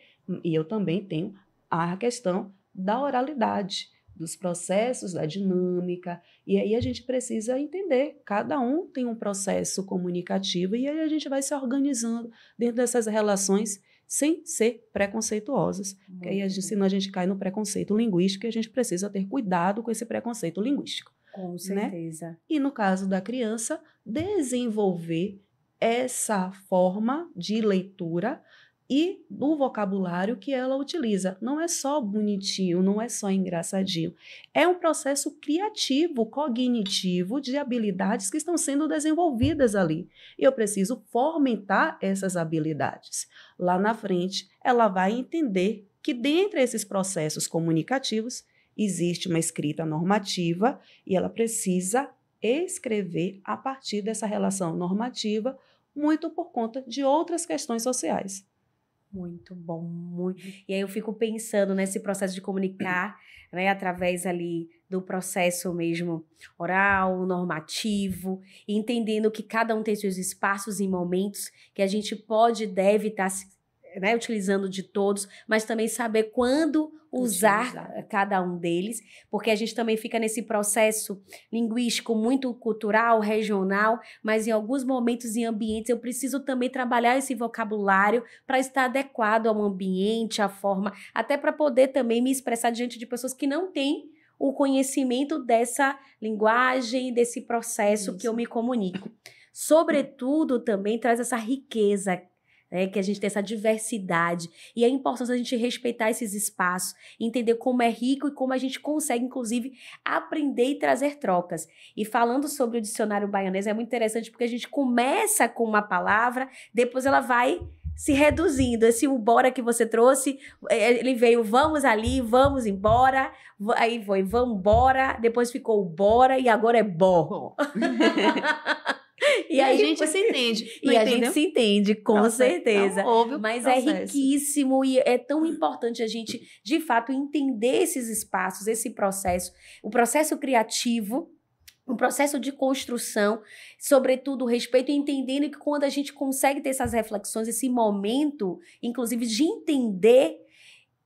E eu também tenho a questão da oralidade, dos processos, da dinâmica, e aí a gente precisa entender, cada um tem um processo comunicativo e aí a gente vai se organizando dentro dessas relações sem ser preconceituosas, porque aí senão a gente cai no preconceito linguístico e a gente precisa ter cuidado com esse preconceito linguístico. Com certeza. Né? E no caso da criança, desenvolver essa forma de leitura e do vocabulário que ela utiliza. Não é só bonitinho, não é só engraçadinho. É um processo criativo, cognitivo, de habilidades que estão sendo desenvolvidas ali. E eu preciso fomentar essas habilidades. Lá na frente, ela vai entender que dentre esses processos comunicativos, existe uma escrita normativa e ela precisa escrever a partir dessa relação normativa, muito por conta de outras questões sociais. Muito bom, muito. E aí eu fico pensando nesse processo de comunicar, né, através ali do processo mesmo oral, normativo, entendendo que cada um tem seus espaços e momentos que a gente pode e deve estar né, utilizando de todos, mas também saber quando usar cada um deles, porque a gente também fica nesse processo linguístico muito cultural, regional, mas em alguns momentos e ambientes eu preciso também trabalhar esse vocabulário para estar adequado ao ambiente, à forma, até para poder também me expressar diante de pessoas que não têm o conhecimento dessa linguagem, desse processo que eu me comunico. Sobretudo, também traz essa riqueza, né, que a gente tem essa diversidade e a importância da gente respeitar esses espaços, entender como é rico e como a gente consegue, inclusive, aprender e trazer trocas. E falando sobre o dicionário baianês, é muito interessante porque a gente começa com uma palavra, depois ela vai se reduzindo. Esse bora que você trouxe, ele veio vamos ali, vamos embora, aí foi vamos embora, depois ficou bora e agora é bó. E aí a gente se entende. E a gente se entende, com certeza. Então, mas é riquíssimo e é tão importante a gente, de fato, entender esses espaços, esse processo, o processo criativo, um processo de construção, sobretudo o respeito, e entendendo que quando a gente consegue ter essas reflexões, esse momento, inclusive, de entender,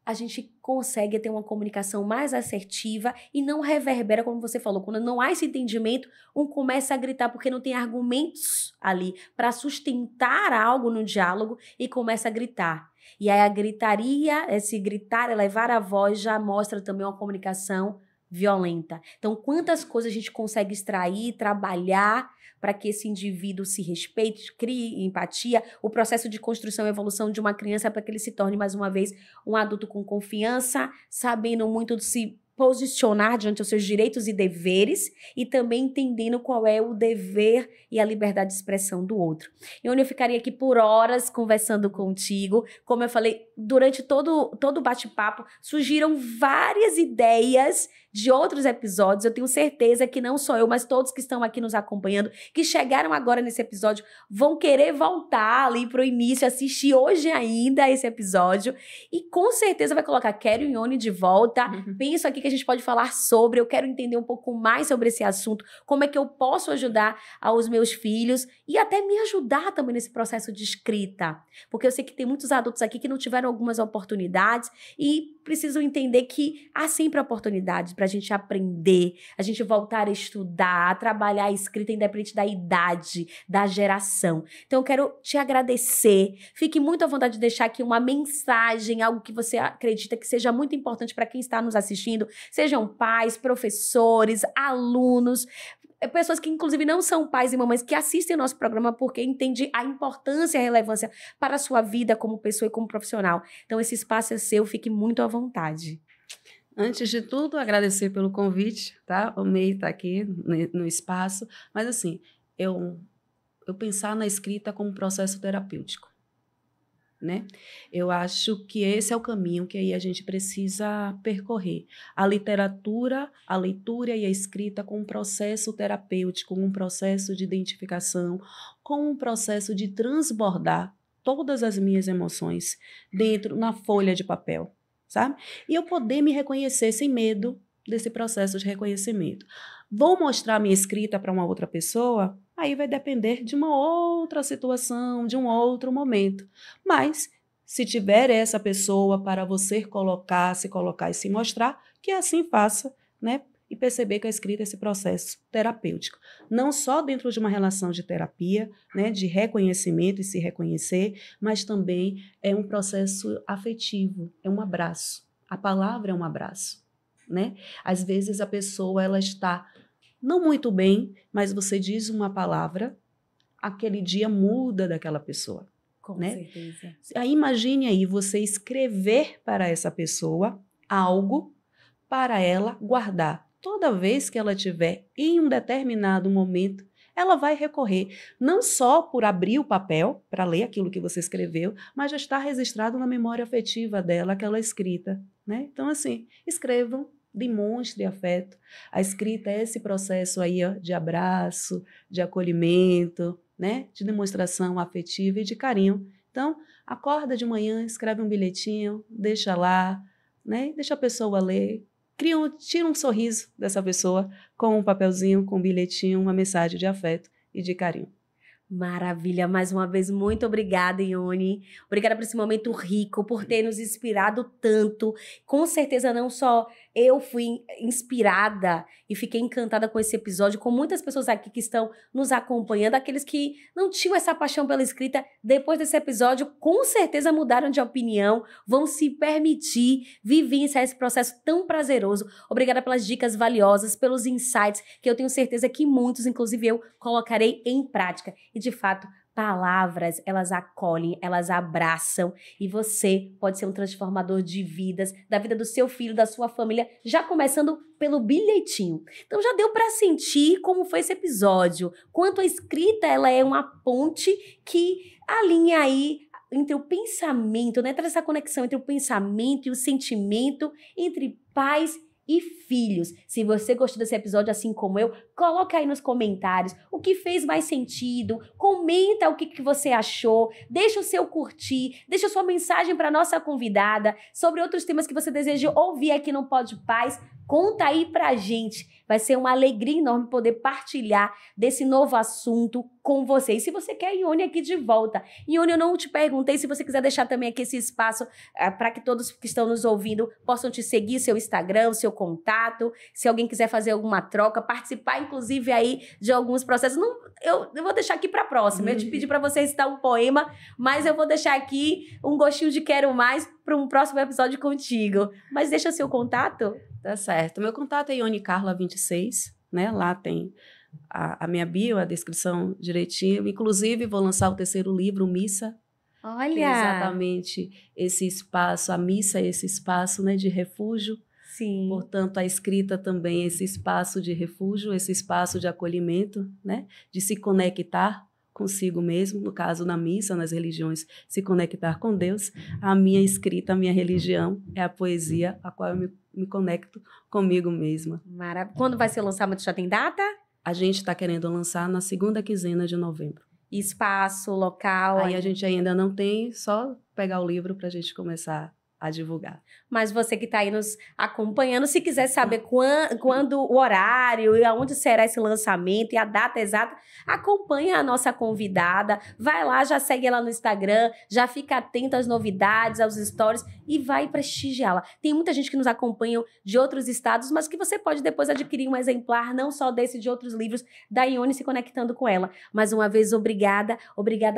a gente consegue ter uma comunicação mais assertiva e não reverbera, como você falou. Quando não há esse entendimento, um começa a gritar porque não tem argumentos ali para sustentar algo no diálogo e começa a gritar. E aí a gritaria, esse gritar, elevar a voz, já mostra também uma comunicação violenta. Então, quantas coisas a gente consegue extrair, trabalhar para que esse indivíduo se respeite, crie empatia, o processo de construção e evolução de uma criança para que ele se torne, mais uma vez, um adulto com confiança, sabendo muito de se posicionar diante dos seus direitos e deveres e também entendendo qual é o dever e a liberdade de expressão do outro. Eu ficaria aqui por horas conversando contigo. Como eu falei, durante todo o bate-papo, surgiram várias ideias de outros episódios. Eu tenho certeza que não só eu, mas todos que estão aqui nos acompanhando, que chegaram agora nesse episódio, vão querer voltar ali pro início, assistir hoje ainda esse episódio e com certeza vai colocar quero Ione de volta, penso aqui que a gente pode falar sobre, eu quero entender um pouco mais sobre esse assunto, como é que eu posso ajudar aos meus filhos e até me ajudar também nesse processo de escrita, porque eu sei que tem muitos adultos aqui que não tiveram algumas oportunidades e precisam entender que há sempre oportunidades para a gente aprender, a gente voltar a estudar, a trabalhar a escrita independente da idade, da geração. Então eu quero te agradecer, fique muito à vontade de deixar aqui uma mensagem, algo que você acredita que seja muito importante para quem está nos assistindo, sejam pais, professores, alunos, pessoas que inclusive não são pais e mamães que assistem o nosso programa porque entendem a importância e a relevância para a sua vida como pessoa e como profissional. Então esse espaço é seu, fique muito à vontade. Antes de tudo, agradecer pelo convite, tá? Amei estar aqui no espaço, mas assim, eu pensar na escrita como processo terapêutico, né? Eu acho que esse é o caminho que aí a gente precisa percorrer. A literatura, a leitura e a escrita como um processo terapêutico, um processo de identificação, como um processo de transbordar todas as minhas emoções dentro, na folha de papel, sabe? E eu poder me reconhecer sem medo desse processo de reconhecimento. Vou mostrar minha escrita para uma outra pessoa? Aí vai depender de uma outra situação, de um outro momento. Mas, se tiver essa pessoa para você se colocar e se mostrar, que assim faça, né? E perceber que a escrita é esse processo terapêutico. Não só dentro de uma relação de terapia, né? De reconhecimento e se reconhecer, mas também é um processo afetivo, é um abraço. A palavra é um abraço, né? Às vezes a pessoa ela está não muito bem, mas você diz uma palavra, aquele dia muda daquela pessoa. Com né? certeza. Aí imagine aí você escrever para essa pessoa algo para ela guardar. Toda vez que ela tiver em um determinado momento, ela vai recorrer não só por abrir o papel para ler aquilo que você escreveu, mas já está registrado na memória afetiva dela aquela escrita, né? Então assim, escrevam, demonstre afeto. A escrita é esse processo aí, ó, de abraço, de acolhimento, né? De demonstração afetiva e de carinho. Então, acorda de manhã, escreve um bilhetinho, deixa lá, né? Deixa a pessoa ler. Tira um sorriso dessa pessoa com um papelzinho, com um bilhetinho, uma mensagem de afeto e de carinho. Maravilha, mais uma vez, muito obrigada, Ione. Obrigada por esse momento rico, por ter nos inspirado tanto. Com certeza, não só eu fui inspirada e fiquei encantada com esse episódio, com muitas pessoas aqui que estão nos acompanhando, aqueles que não tinham essa paixão pela escrita, depois desse episódio, com certeza mudaram de opinião, vão se permitir vivenciar esse processo tão prazeroso. Obrigada pelas dicas valiosas, pelos insights, que eu tenho certeza que muitos, inclusive eu, colocarei em prática. E, de fato, palavras, elas acolhem, elas abraçam e você pode ser um transformador de vidas, da vida do seu filho, da sua família, já começando pelo bilhetinho. Então já deu para sentir como foi esse episódio, quanto a escrita ela é uma ponte que alinha aí entre o pensamento, né? Traz essa conexão entre o pensamento e o sentimento, entre pais e filhos. Se você gostou desse episódio assim como eu, coloca aí nos comentários o que fez mais sentido, comenta o que você achou, deixa o seu curtir, deixa a sua mensagem para nossa convidada sobre outros temas que você deseja ouvir aqui no Pod Paz. Conta aí pra gente. Vai ser uma alegria enorme poder partilhar desse novo assunto com você. E se você quer Ione aqui de volta. Ione, eu não te perguntei se você quiser deixar também aqui esse espaço para que todos que estão nos ouvindo possam te seguir, seu Instagram, seu contato, se alguém quiser fazer alguma troca, participar inclusive aí de alguns processos. Não, eu vou deixar aqui para a próxima. Eu te pedi para você recitar um poema, mas eu vou deixar aqui um gostinho de quero mais para um próximo episódio contigo. Mas deixa seu contato. Tá certo. Meu contato é Ione Carla 26, né? Lá tem a minha bio, a descrição direitinho. Inclusive, vou lançar o 3º livro, Missa. Olha! Que é exatamente esse espaço, a missa é esse espaço, né, de refúgio. Sim. Portanto, a escrita também é esse espaço de refúgio, esse espaço de acolhimento, né, de se conectar consigo mesmo, no caso na missa, nas religiões, se conectar com Deus. A minha escrita, a minha religião é a poesia, a qual eu me conecto comigo mesma. Maravilha. Quando vai ser o lançamento? Já tem data? A gente está querendo lançar na 2ª quinzena de novembro. Espaço, local? Aí a gente ainda não tem, só pegar o livro para a gente começar a divulgar. Mas você que está aí nos acompanhando, se quiser saber quando o horário e aonde será esse lançamento e a data exata, acompanha a nossa convidada, vai lá, já segue ela no Instagram, já fica atento às novidades, aos stories e vai prestigiá-la. Tem muita gente que nos acompanha de outros estados, mas que você pode depois adquirir um exemplar, não só desse, de outros livros, da Ione se conectando com ela. Mais uma vez, obrigada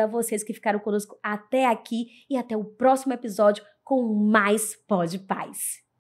a vocês que ficaram conosco até aqui e até o próximo episódio com mais Pod Paz.